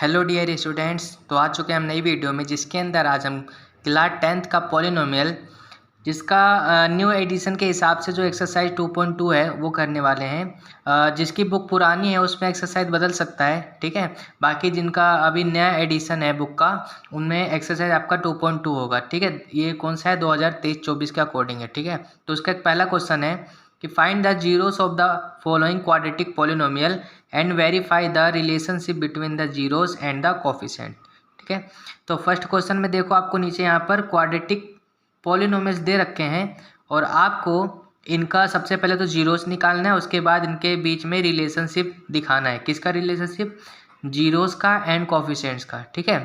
Hello dear students, तो आ चुके हैं हम नई वीडियो में जिसके अंदर आज हम क्लास 10th का पॉलिनोमियल जिसका न्यू एडिशन के हिसाब से जो एक्सरसाइज 2.2 है वो करने वाले हैं। जिसकी बुक पुरानी है उसमें एक्सरसाइज बदल सकता है, ठीक है। बाकी जिनका अभी नया एडिशन है बुक का उनमें एक्सरसाइज आपका 2.2 होगा, ठीक है। ये कौन सा है, 2023-24 के अकॉर्डिंग है, ठीक है। तो उसका एक पहला क्वेश्चन है कि find the zeros of the following quadratic polynomial and verify the relationship between the zeros and the coefficient, ठीक है। तो फर्स्ट क्वेश्चन में देखो, आपको नीचे यहाँ पर क्वाड्रेटिक पॉलिनोमियल्स दे रखे हैं और आपको इनका सबसे पहले तो जीरोस निकालना है, उसके बाद इनके बीच में रिलेशनशिप दिखाना है। किसका रिलेशनशिप? जीरोस का एंड कोफिशिएंट्स का, ठीक है।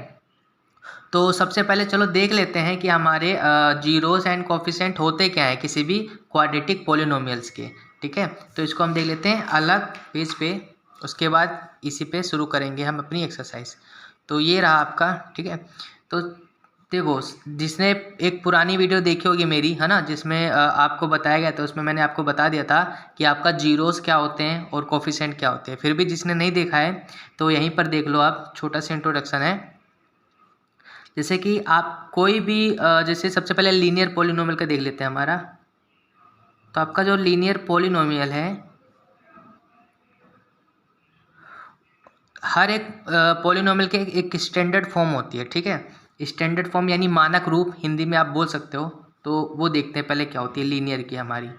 तो सबसे पहले चलो देख लेते हैं कि हमारे जीरोस एंड कोफिशिएंट होते क्या है किसी भी क्वाड्रेटिक पॉलिनोमियल्स के, ठीक है। तो इसको हम देख लेते हैं अलग पेज पे, उसके बाद इसी पे शुरू करेंगे हम अपनी एक्सरसाइज। तो ये रहा आपका, ठीक है। तो देखो, जिसने एक पुरानी वीडियो देखी होगी मेरी, है ना, जिसमें आपको बताया गया था, उसमें मैंने आपको बता दिया था कि आपका जीरोस क्या होते हैं और कोफिशिएंट क्या होते हैं। फिर भी जिसने नहीं देखा है तो यहीं पर देख लो आप, छोटा सा इंट्रोडक्शन है। जैसे कि आप कोई भी जैसे सबसे पहले लीनियर पॉलिनोमियल का देख लेते हैं हमारा। तो आपका जो लीनियर पॉलिनोमियल है, हर एक पॉलिनोमियल के एक स्टैंडर्ड फॉर्म होती है, ठीक है। स्टैंडर्ड फॉर्म यानी मानक रूप, हिंदी में आप बोल सकते हो। तो वो देखते हैं पहले क्या होती है लीनियर की हमारी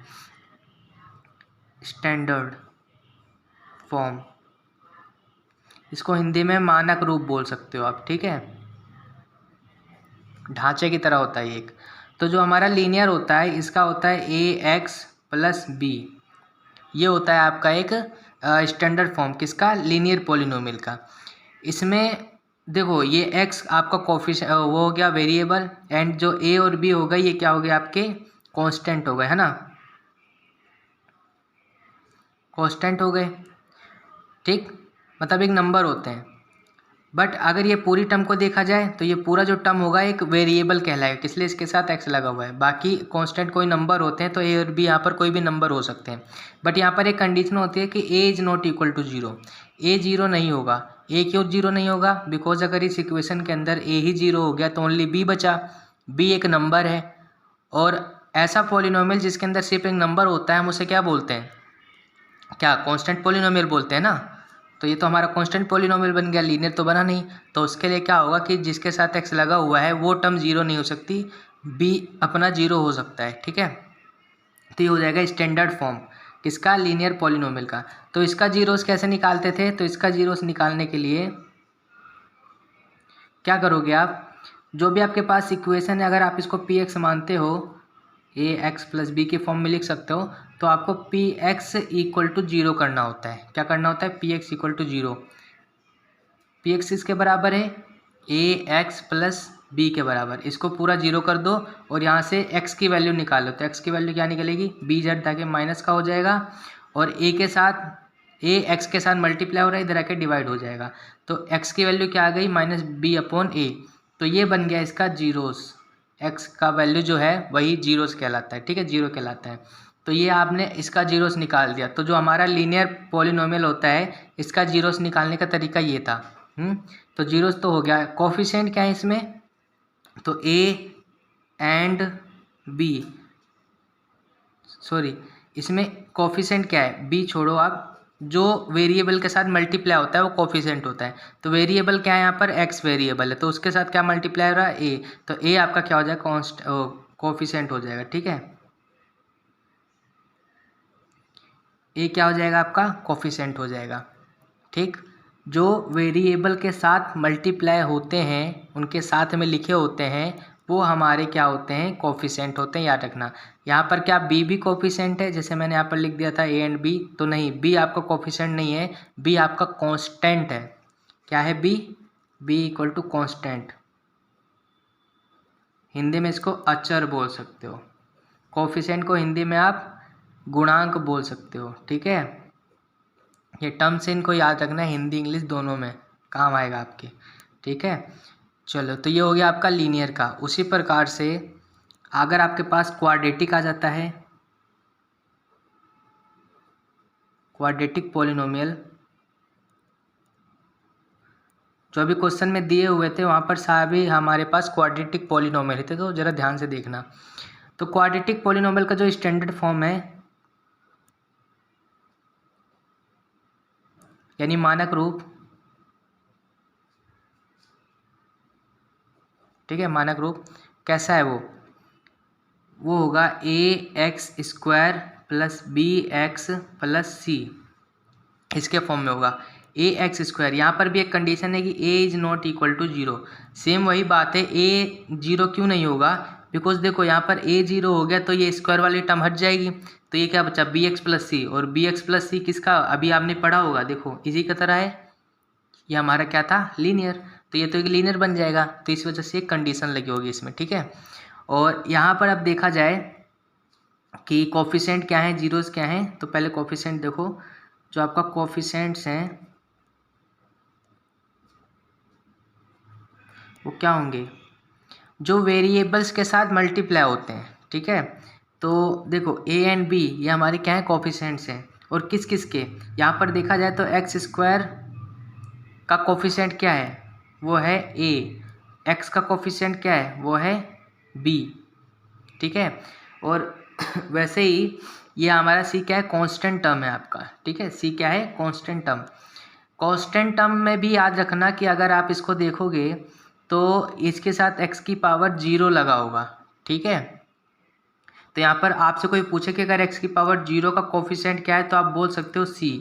स्टैंडर्ड फॉर्म। इसको हिंदी में मानक रूप बोल सकते हो आप, ठीक है। ढांचे की तरह होता है एक। तो जो हमारा लीनियर होता है इसका होता है ax+b। ये होता है आपका एक स्टैंडर्ड फॉर्म, किसका? लीनियर पॉलिनोमियल का। इसमें देखो, ये x आपका कोफिशिएंट वो हो गया वेरिएबल, एंड जो a और b हो गए ये क्या हो गया आपके? कांस्टेंट हो गए, है ना, कांस्टेंट हो गए, ठीक। मतलब एक नंबर होते हैं। बट अगर ये पूरी टर्म को देखा जाए तो ये पूरा जो टर्म होगा एक वेरिएबल कहलाएगा, इसलिए इसके साथ x लगा हुआ है। बाकी कांस्टेंट कोई नंबर होते हैं, तो a और b यहाँ पर कोई भी नंबर हो सकते हैं। बट यहाँ पर एक कंडीशन होती है कि a is not equal to 0। a 0 नहीं होगा। a क्यों 0 नहीं होगा? बिकॉज अगर इस इक्वेशन के अंदर a ही 0 हो गया तो ओनली b बचा। b एक नंबर है, और ऐसा पॉलिनोमियल जिसके अंदर सिर्फ एक नंबर होता है हम उसे क्या बोलते हैं? क्या कॉन्स्टेंट पॉलिनोमियल बोलते हैं ना। तो ये तो हमारा कांस्टेंट पॉलिनोमियल बन गया, लीनियर तो बना नहीं। तो उसके लिए क्या होगा कि जिसके साथ x लगा हुआ है वो टर्म 0 नहीं हो सकती, b अपना 0 हो सकता है, ठीक है। तो ये हो जाएगा स्टैंडर्ड फॉर्म किसका? लीनियर पॉलिनोमियल का। तो इसका जीरोस कैसे निकालते थे? तो इसका जीरोस निकालने के लिए क्या करोगे आप? जो भी आपके पास इक्वेशन है, अगर आप इसको px मानते हो, ax+b के फॉर्म में लिख सकते हो, तो आपको px इक्वल टू 0 करना होता है। क्या करना होता है? px equal to 0। px इसके बराबर है ax+b के बराबर। इसको पूरा 0 कर दो और यहाँ से x की वैल्यू निकालो। तो x की वैल्यू क्या निकलेगी? b z ताकि माइनस का हो जाएगा, और a के साथ a x के साथ मल्टीप्लाई हो रहा है, इधर आके डिवाइड हो जाएगा। तो x की वैल्यू क्या आ गई? -b/a। तो ये बन गया इसका जीरोस। x का वैल्यू जो है वही जीरोस कहलाता है, ठीक है, 0 कहलाता है। तो ये आपने इसका जीरोस निकाल दिया। तो जो हमारा लीनियर पॉलिनोमियल होता है इसका जीरोस निकालने का तरीका ये था। तो जीरोस तो हो गया। कोफिशिएंट क्या है इसमें? तो a एंड b, सॉरी, इसमें कोफिशिएंट क्या है? b छोड़ो आप, जो वेरिएबल के साथ मल्टीप्लाई होता है वो कोफिशिएंट होता है। तो वेरिएबल क्या है यहाँ पर? x वेरिएबल है, तो उसके साथ क्या मल्टीप्लाई हो रहा है? a। तो a आपका क्या हो जाएगा? कोफिशिएंट हो जाएगा, ठीक है। a क्या हो जाएगा आपका? कोफिशिएंट हो जाएगा, ठीक। जो वेरिएबल के साथ मल्टीप्लाई होते हैं, उनके साथ में लिखे होते हैं, वो हमारे क्या होते हैं? कोफिशिएंट होते हैं, याद रखना। यहाँ पर क्या b भी कोफिशिएंट है? जैसे मैंने यहाँ पर लिख दिया था a एंड b, तो नहीं, b आपका कोफिशिएंट नहीं है, b आपका कांस्टेंट है। क्या है b? b equal to constant. Hindi में इसको अचर बोल सकते हो। कोफिशिएंट को हिंदी में आप गुणांक बोल सकते हो, ठीक है। ये टर्म्स इनको याद रखना है, हिंदी इंग्लिश दोनों में काम आएगा आपके, ठीक है। चलो, तो ये हो गया आपका लीनियर का। उसी प्रकार से अगर आपके पास क्वाड्रेटिक आ जाता है, क्वाड्रेटिक पॉलिनोमियल जो अभी क्वेश्चन में दिए हुए थे वहाँ पर सभी हमारे पास क्वाड्रेटिक पॉलिनोमियल थे, तो ज़रा ध्यान से देखना। तो क्वाड्रेटिक पॉलिनोमियल का जो स्टैंडर्ड फॉर्म है यानी मानक रूप, ठीक है, मानक रूप कैसा है वो होगा ax² plus bx plus c, इसके फॉर्म में होगा ax²। यहाँ पर भी एक कंडीशन है कि a is not equal to 0। Same वही बात है, a 0 क्यों नहीं होगा, बिकॉज देखो यहाँ पर a 0 हो गया तो ये स्क्वायर वाली टर्म हट जाएगी, तो ये क्या बचा bx प्लस सी, और bx प्लस सी किसका अभी आपने पढ़ा होगा, देखो इसी की तरह है, ये हमारा क्या था लीनियर, तो ये तो एक लीनियर बन जाएगा, तो इस वजह से एक कंडीशन लगी होगी इसमें, ठीक है। और यहाँ पर अब देखा जाए कि कोफिशिएंट क्या है, जीरोस क्या हैं, तो पहले कोफिशिएंट देखो, जो आपका कोफिशिएंट्स हैं वो क्या होंगे, जो वेरिएबल्स के साथ मल्टीप्लाई होते हैं, ठीक है। तो देखो a एंड b ये हमारे क्या है कोफिशिएंट्स हैं, और किस किस के, यहाँ पर देखा जाए तो x² का कोफिशिएंट क्या है, वो है a, x का कोफिशिएंट क्या है, वो है b, ठीक है। और वैसे ही ये हमारा c क्या है, कांस्टेंट टर्म है आपका, ठीक है, c क्या है, कांस्टेंट टर्म। कांस्टेंट टर्म में भी याद रखना कि अगर आप इसको देखोगे तो इसके साथ x की पावर 0 लगा होगा, ठीक है। तो यहाँ पर आपसे कोई पूछे कि अगर x की पावर 0 का कोफिशिएंट क्या है, तो आप बोल सकते हो c,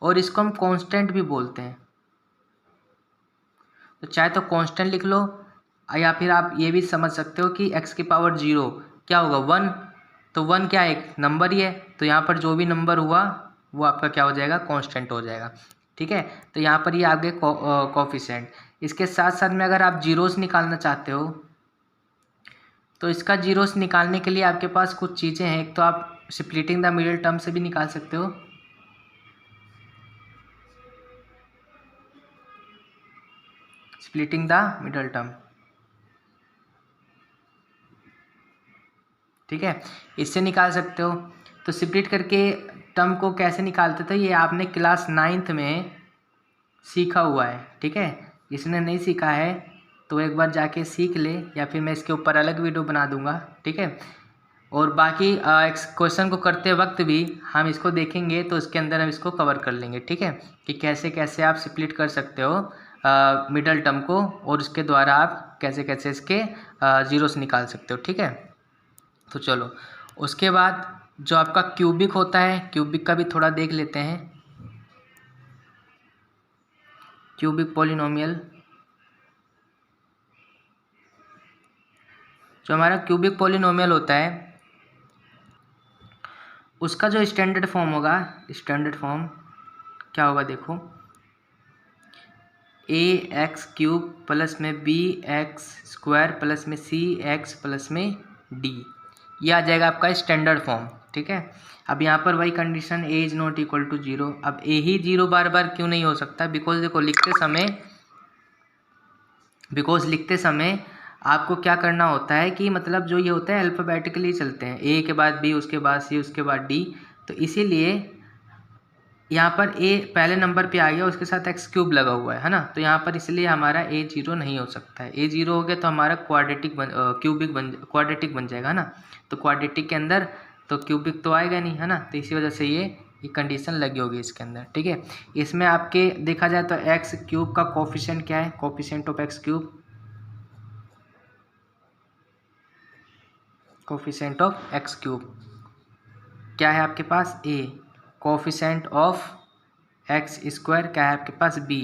और इसको हम कांस्टेंट भी बोलते हैं, तो चाहे तो कांस्टेंट लिख लो, या फिर आप ये भी समझ सकते हो कि x की पावर 0 क्या होगा 1, तो 1 क्या है, एक नंबर ही है, तो यहाँ पर जो भी नंबर हुआ वो आपका क्या हो जाएगा, कांस्टेंट हो जाएगा, ठीक है। तो यहाँ पर ये आ गए कोफिशिएंट। इसके साथ साथ में अगर आप जीरोस निकालना चाहते हो तो इसका जीरोस निकालने के लिए आपके पास कुछ चीज़ें हैं, एक तो आप स्प्लिटिंग द मिडिल टर्म से भी निकाल सकते हो, स्प्लिटिंग द मिडिल टर्म, ठीक है, इससे निकाल सकते हो। तो स्प्लिट करके टर्म को कैसे निकालते थे ये आपने क्लास 9th में सीखा हुआ है, ठीक है। जिसने नहीं सीखा है तो एक बार जाके सीख ले, या फिर मैं इसके ऊपर अलग वीडियो बना दूंगा, ठीक है। और बाकी क्वेश्चन को करते वक्त भी हम इसको देखेंगे तो इसके अंदर हम इसको कवर कर लेंगे, ठीक है, कि कैसे कैसे आप स्प्लिट कर सकते हो मिडल टर्म को, और इसके द्वारा आप कैसे कैसे इसके जीरोस निकाल सकते हो, ठीक है। तो चलो उसके बाद जो आपका क्यूबिक होता है, क्यूबिक का भी थोड़ा देख लेते हैं। क्यूबिक पॉलिनोमियल, जो हमारा क्यूबिक पॉलिनोमियल होता है उसका जो स्टैंडर्ड फॉर्म होगा, स्टैंडर्ड फॉर्म क्या होगा, देखो ax³ प्लस में bx² प्लस में cx प्लस में d, ये आ जाएगा आपका स्टैंडर्ड फॉर्म, ठीक है। अब यहाँ पर वही condition a is not equal to 0। अब a ही 0 बार बार क्यों नहीं हो सकता, बिकॉज देखो लिखते समय आपको क्या करना होता है कि मतलब जो ये होता है अल्फ़ाबेटिकली चलते हैं, a के बाद b, उसके बाद c, उसके बाद d, तो इसीलिए यहाँ पर a पहले नंबर पे आ गया, उसके साथ x³ लगा हुआ है ना, तो यहाँ पर इसलिए हमारा a 0 नहीं हो सकता है। a 0 हो गया तो हमारा क्वाड्रेटिक बन जाएगा ना, तो क्वाड्रेटिक के अंदर तो क्यूबिक तो आएगा नहीं, है ना, तो इसी वजह से ये कंडीशन लगी होगी इसके अंदर, ठीक है। इसमें आपके देखा जाए तो x³ का कोफिशिएंट क्या है, coefficient of x³, coefficient of x³ क्या है आपके पास a, कोफिशिएंट ऑफ x² क्या है आपके पास b,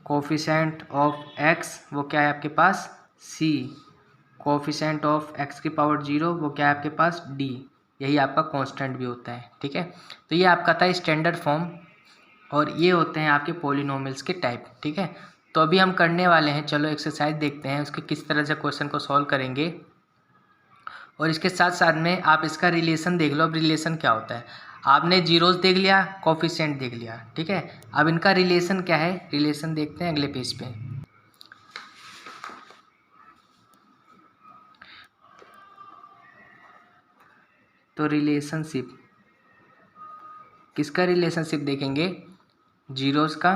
कोफिशिएंट ऑफ x वो क्या है आपके पास c, कोफिशिएंट ऑफ x की पावर 0 वो क्या है आपके पास d, यही आपका कांस्टेंट भी होता है, ठीक है। तो ये आपका था स्टैंडर्ड फॉर्म, और ये होते हैं आपके पॉलिनोमियल्स के टाइप, ठीक है। तो अभी हम करने वाले हैं, चलो एक्सरसाइज देखते हैं उसके किस तरह से क्वेश्चन को सॉल्व करेंगे, और इसके साथ साथ में आप इसका रिलेशन देख लो। अब रिलेशन क्या होता है, आपने जीरोस देख लिया, कोफिशिएंट देख लिया, ठीक है। अब इनका रिलेशन क्या है, रिलेशन देखते हैं अगले पेज पे। तो रिलेशनशिप, किसका रिलेशनशिप देखेंगे, जीरोस का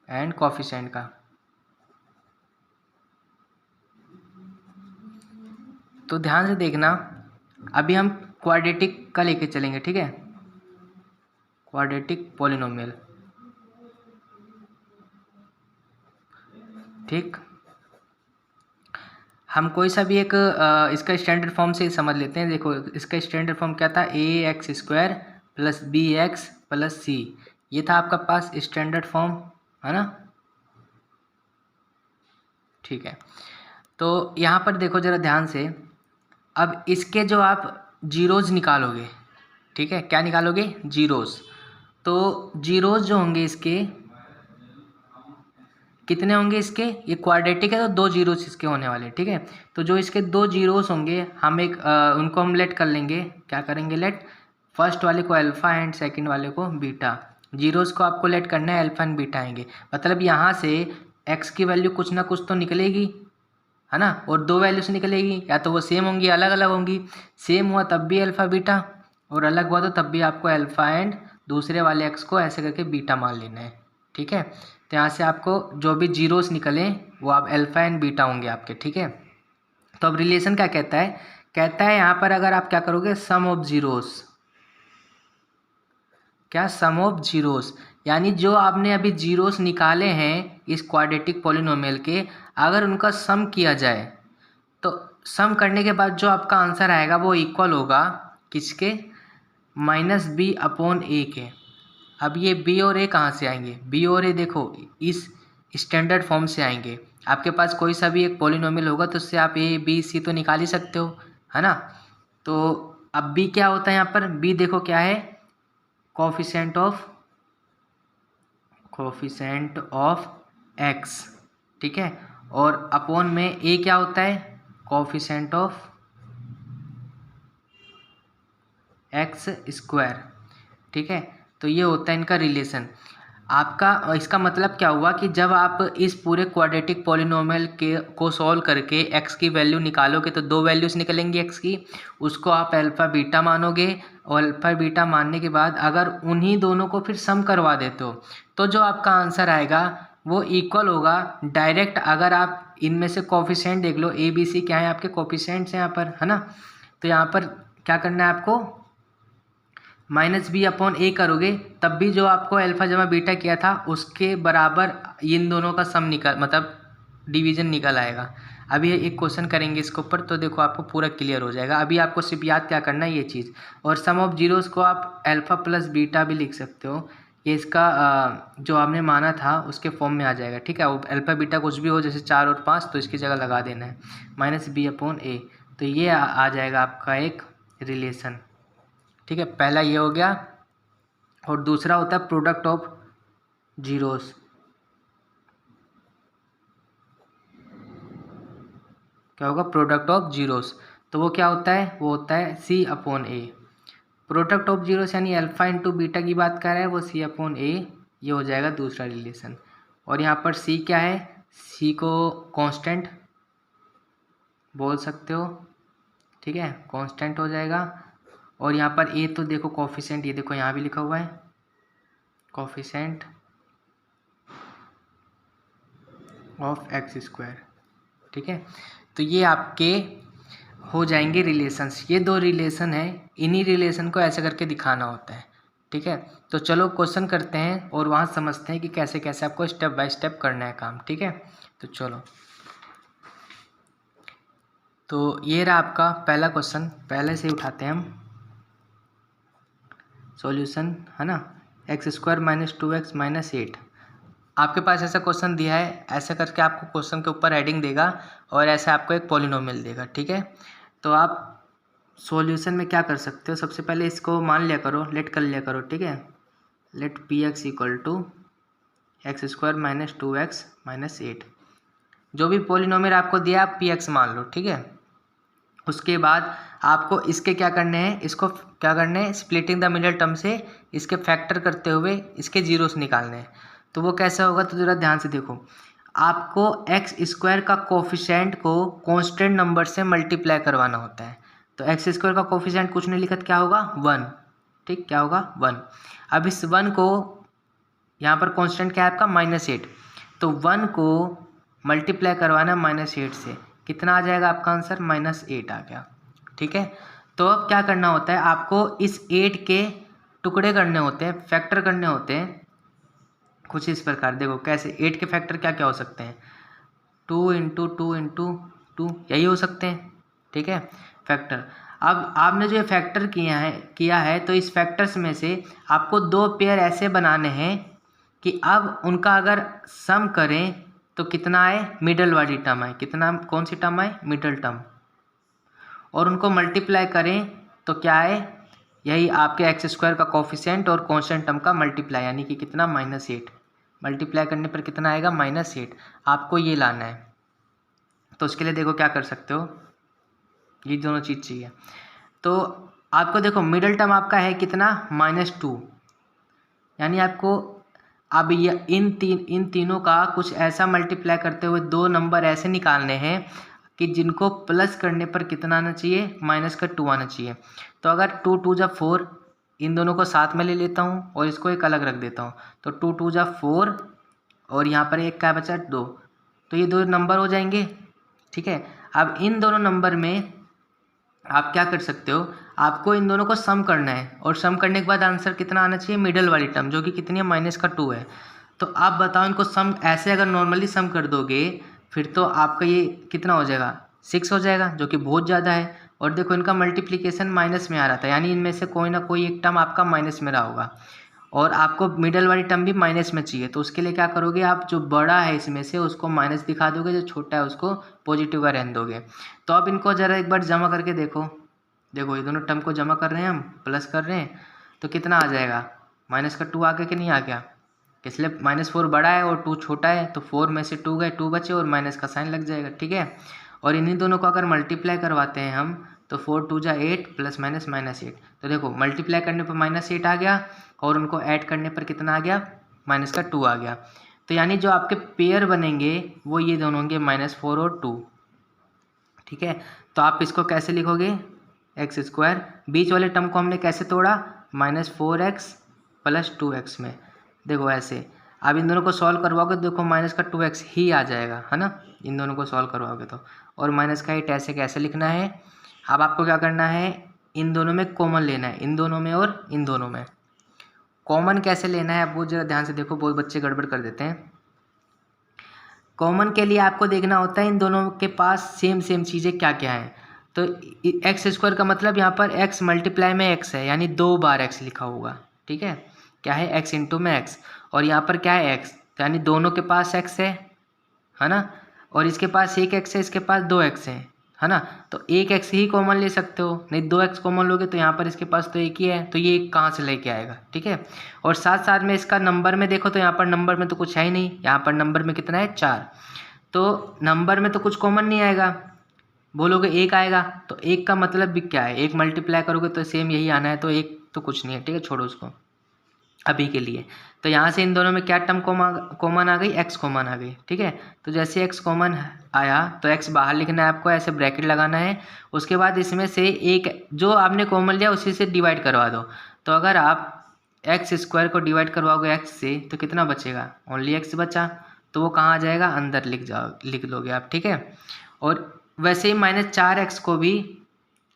एंड कोफिशिएंट का। तो ध्यान से देखना, अभी हम क्वाड्रेटिक का लेके चलेंगे, ठीक है, क्वाड्रेटिक पॉलिनोमियल, ठीक। हम कोई सा भी एक इसका स्टैंडर्ड फॉर्म से समझ लेते हैं। देखो इसका स्टैंडर्ड फॉर्म क्या था, a x square plus b x plus c, ये था आपका पास स्टैंडर्ड फॉर्म, है ना, ठीक है। तो यहाँ पर देखो ज़रा ध्यान से, अब इसके जो आप जीरोज़ निकालोगे, ठीक है, क्या निकालोगे, जीरोज़। तो जीरोज़ जो होंगे इसके कितने होंगे, इसके ये क्वाड्रेटिक है तो दो जीरोस इसके होने वाले, ठीक है। तो जो इसके दो जीरोस होंगे हम एक उनको हम लेट कर लेंगे, क्या करेंगे, लेट, फर्स्ट वाले को अल्फ़ा एंड सेकंड वाले को बीटा। जीरोस को आपको लेट करना है, अल्फ़ा एंड बीटा आएंगे, मतलब यहाँ से एक्स की वैल्यू कुछ ना कुछ तो निकलेगी, है ना, और दो वैल्यू से निकलेगी, या तो वो सेम होंगी अलग अलग होंगी। सेम हुआ तब भी अल्फ़ा बीटा, और अलग हुआ तो तब भी आपको अल्फ़ा एंड दूसरे वाले एक्स को ऐसे करके बीटा मान लेना है, ठीक है। तो यहाँ से आपको जो भी जीरोस निकले वो आप अल्फ़ा एंड बीटा होंगे आपके, ठीक है। तो अब रिलेशन क्या कहता है, कहता है यहाँ पर अगर आप क्या करोगे, सम ऑफ जीरोस, क्या, सम ऑफ जीरोस, यानी जो आपने अभी जीरोस निकाले हैं इस क्वाड्रेटिक पॉलिनोमियल के, अगर उनका सम किया जाए तो सम करने के बाद जो आपका आंसर आएगा वो इक्वल होगा किसके, माइनस बी अपॉन ए के। अब ये बी और ए कहाँ से आएंगे, बी और ए देखो इस स्टैंडर्ड फॉर्म से आएंगे। आपके पास कोई सा भी एक पॉलिनोमियल होगा तो उससे आप ए बी सी तो निकाल ही सकते हो, है ना। तो अब बी क्या होता है यहाँ पर, बी देखो क्या है, कोफिशिएंट ऑफ एक्स, ठीक है, और अपॉन में ए क्या होता है, कोफिशिएंट ऑफ एक्स स्क्वायर, ठीक है। तो ये होता है इनका रिलेशन आपका। इसका मतलब क्या हुआ कि जब आप इस पूरे क्वाड्रेटिक पॉलिनोमियल के को सॉल्व करके एक्स की वैल्यू निकालोगे तो दो वैल्यूज निकलेंगी एक्स की, उसको आप अल्फ़ा बीटा मानोगे, और अल्फ़ा बीटा मानने के बाद अगर उन्हीं दोनों को फिर सम करवा देते हो तो जो आपका आंसर आएगा वो इक्वल होगा डायरेक्ट। अगर आप इनमें से कोफिशिएंट देख लो, ए बी सी क्या है आपके कोफिशिएंट्स हैं यहाँ पर, है ना। तो यहाँ पर क्या करना है आपको, माइनस बी अपॉन ए करोगे तब भी जो आपको अल्फ़ा जमा बीटा किया था उसके बराबर इन दोनों का सम निकल, मतलब डिवीजन निकल आएगा। अभी एक क्वेश्चन करेंगे इसके ऊपर तो देखो आपको पूरा क्लियर हो जाएगा। अभी आपको सिर्फ याद क्या करना है ये चीज़, और सम ऑफ जीरोस को आप अल्फ़ा प्लस बीटा भी लिख सकते हो, ये इसका जो आपने माना था उसके फॉर्म में आ जाएगा, ठीक है। वो अल्फ़ा बीटा कुछ भी हो, जैसे 4 और 5 तो इसकी जगह लगा देना है माइनस बी अपॉन ए, तो ये आ जाएगा आपका एक रिलेशन, ठीक है। पहला ये हो गया, और दूसरा होता है प्रोडक्ट ऑफ जीरोस, क्या होगा, प्रोडक्ट ऑफ जीरोस, तो वो क्या होता है, वो होता है c upon a. Product of zeros यानी अल्फ़ा इंटू बीटा की बात कर रहा है वो सी अपॉन ए, ये हो जाएगा दूसरा रिलेशन। और यहाँ पर सी क्या है, सी को कांस्टेंट बोल सकते हो, ठीक है, कांस्टेंट हो जाएगा। और यहाँ पर ए तो देखो कोफिशिएंट, ये देखो यहाँ भी लिखा हुआ है कोफिशिएंट ऑफ एक्स स्क्वायर, ठीक है। तो ये आपके हो जाएंगे रिलेशंस, ये दो रिलेशन है, इन्हीं रिलेशन को ऐसे करके दिखाना होता है, ठीक है। तो चलो क्वेश्चन करते हैं और वहाँ समझते हैं कि कैसे कैसे आपको स्टेप बाय स्टेप करना है काम, ठीक है। तो चलो, तो ये रहा आपका पहला क्वेश्चन, पहले से उठाते हैं हम सॉल्यूशन, है ना, x square minus 2x minus 8। आपके पास ऐसा क्वेश्चन दिया है, ऐसा करके आपको क्वेश्चन के ऊपर हेडिंग देगा और ऐसे आपको एक पॉलिनोमियल देगा, ठीक है। तो आप सॉल्यूशन में क्या कर सकते हो, सबसे पहले इसको मान लिया करो, लेट कर लिया करो, ठीक है। Let p x equal to x square minus 2x minus 8, जो भी पॉलिनोमियल आपको दिया आप पी एक्स मान लो, ठीक है। उसके बाद आपको इसके क्या करने हैं, इसको क्या करने हैं, स्प्लिटिंग द मिडिल टर्म से इसके फैक्टर करते हुए इसके जीरोस निकालने हैं। तो वो कैसा होगा, तो ज़रा ध्यान से देखो, आपको एक्स स्क्वायर का कोफिशिएंट को कांस्टेंट नंबर से मल्टीप्लाई करवाना होता है। तो एक्स स्क्वायर का कोफिशिएंट कुछ नहीं लिखा, क्या होगा 1, ठीक, क्या होगा 1। अब इस 1 को यहाँ पर कांस्टेंट क्या है आपका -8, तो 1 को मल्टीप्लाई करवाना -8 से, कितना आ जाएगा आपका आंसर -8 आ गया। ठीक है, तो अब क्या करना होता है आपको, इस 8 के टुकड़े करने होते हैं, फैक्टर करने होते हैं कुछ इस प्रकार। देखो कैसे, 8 के फैक्टर क्या क्या हो सकते हैं, 2 इंटू 2 इंटू 2, यही हो सकते हैं। ठीक है, फैक्टर। अब आपने जो ये फैक्टर किया है तो इस फैक्टर्स में से आपको 2 पेयर ऐसे बनाने हैं कि अब उनका अगर सम करें तो कितना आए, मिडल वाली टर्म आए, कितना, कौन सी टर्म आए, मिडल टर्म, और उनको मल्टीप्लाई करें तो क्या आए, यही आपके x² का कोफिशिएंट और कांस्टेंट टर्म का मल्टीप्लाई, यानी कि कितना -8, मल्टीप्लाई करने पर कितना आएगा -8, आपको ये लाना है। तो उसके लिए देखो क्या कर सकते हो, ये दोनों चीज़ चाहिए। तो आपको देखो मिडल टर्म आपका है कितना -2, यानी आपको अब ये इन तीनों का कुछ ऐसा मल्टीप्लाई करते हुए 2 नंबर ऐसे निकालने हैं कि जिनको प्लस करने पर कितना आना चाहिए, -2 आना चाहिए। तो अगर 2 2 जा 4, इन दोनों को साथ में ले लेता हूँ और इसको एक अलग रख देता हूँ, तो 2 2 जा 4 और यहाँ पर एक क्या बचा 2, तो ये 2 नंबर हो जाएंगे। ठीक है, अब इन दोनों नंबर में आप क्या कर सकते हो, आपको इन दोनों को सम करना है, और सम करने के बाद आंसर कितना आना चाहिए, मिडल वाली टर्म, जो कि कितनी है -2 है। तो आप बताओ इनको सम ऐसे अगर नॉर्मली सम कर दोगे फिर तो आपका ये कितना हो जाएगा, 6 हो जाएगा, जो कि बहुत ज़्यादा है। और देखो इनका मल्टीप्लिकेशन माइनस में आ रहा था, यानी इनमें से कोई ना कोई एक टर्म आपका माइनस में रहा होगा, और आपको मिडल वाली टर्म भी माइनस में चाहिए। तो उसके लिए क्या करोगे आप, जो बड़ा है इसमें से उसको माइनस दिखा दोगे, जो छोटा है उसको पॉजिटिव का रहने दोगे। तो अब इनको ज़रा एक बार जमा करके देखो, देखो ये दोनों टर्म को जमा कर रहे हैं हम, प्लस कर रहे हैं, तो कितना आ जाएगा, -2 आ गया कि नहीं आ गया, इसलिए -4 बड़ा है और 2 छोटा है, तो 4 में से 2 गए, 2 बचे और माइनस का साइन लग जाएगा। ठीक है, और इन्हीं दोनों को अगर मल्टीप्लाई करवाते हैं हम, तो 4 2 जा 8 प्लस माइनस -8, तो देखो मल्टीप्लाई करने पर -8 आ गया और उनको ऐड करने पर कितना आ गया, -2 आ गया। तो यानी जो आपके पेयर बनेंगे वो ये दोनों होंगे -4 और 2। ठीक है, तो आप इसको कैसे लिखोगे, x², बीच वाले टर्म को हमने कैसे तोड़ा, -4x प्लस 2x में, देखो ऐसे। अब इन दोनों को सॉल्व करवाओगे तो देखो -2x ही आ जाएगा, है ना, इन दोनों को सॉल्व करवाओगे तो। और -8 ऐसे कैसे लिखना है, अब आपको क्या करना है, इन दोनों में कॉमन लेना है, इन दोनों में और इन दोनों में कॉमन कैसे लेना है, आप वो जरा ध्यान से देखो, बहुत बच्चे गड़बड़ कर देते हैं। कॉमन के लिए आपको देखना होता है इन दोनों के पास सेम चीज़ें क्या क्या हैं। तो x² का मतलब यहाँ पर x मल्टीप्लाई में x है, यानी 2 बार x लिखा होगा। ठीक है, क्या है, x इंटू में x, और यहाँ पर क्या है x, यानी दोनों के पास x है ना, और इसके पास एक x है, इसके पास 2 x है ना, तो एक x ही कॉमन ले सकते हो, नहीं 2 x कॉमन लोगे तो यहाँ पर इसके पास तो एक ही है, तो ये एक कहाँ से लेके आएगा। ठीक है, और साथ साथ में इसका नंबर में देखो तो यहाँ पर नंबर में तो कुछ है ही नहीं, यहाँ पर नंबर में कितना है 4, तो नंबर में तो कुछ कॉमन नहीं आएगा, बोलोगे एक आएगा, तो एक का मतलब भी क्या है, एक मल्टीप्लाई करोगे तो सेम यही आना है, तो एक तो कुछ नहीं है। ठीक है, छोड़ो उसको अभी के लिए। तो यहाँ से इन दोनों में क्या टर्म कॉमन आ गई, x कॉमन आ गई। ठीक है, तो जैसे x कॉमन आया तो x बाहर लिखना है आपको, ऐसे ब्रैकेट लगाना है, उसके बाद इसमें से एक जो आपने कॉमन लिया उसी से डिवाइड करवा दो। तो अगर आप x² को डिवाइड करवाओगे x से तो कितना बचेगा, ओनली x बचा, तो वो कहाँ आ जाएगा, अंदर लिख लोगे आप। ठीक है, और वैसे ही -4x को भी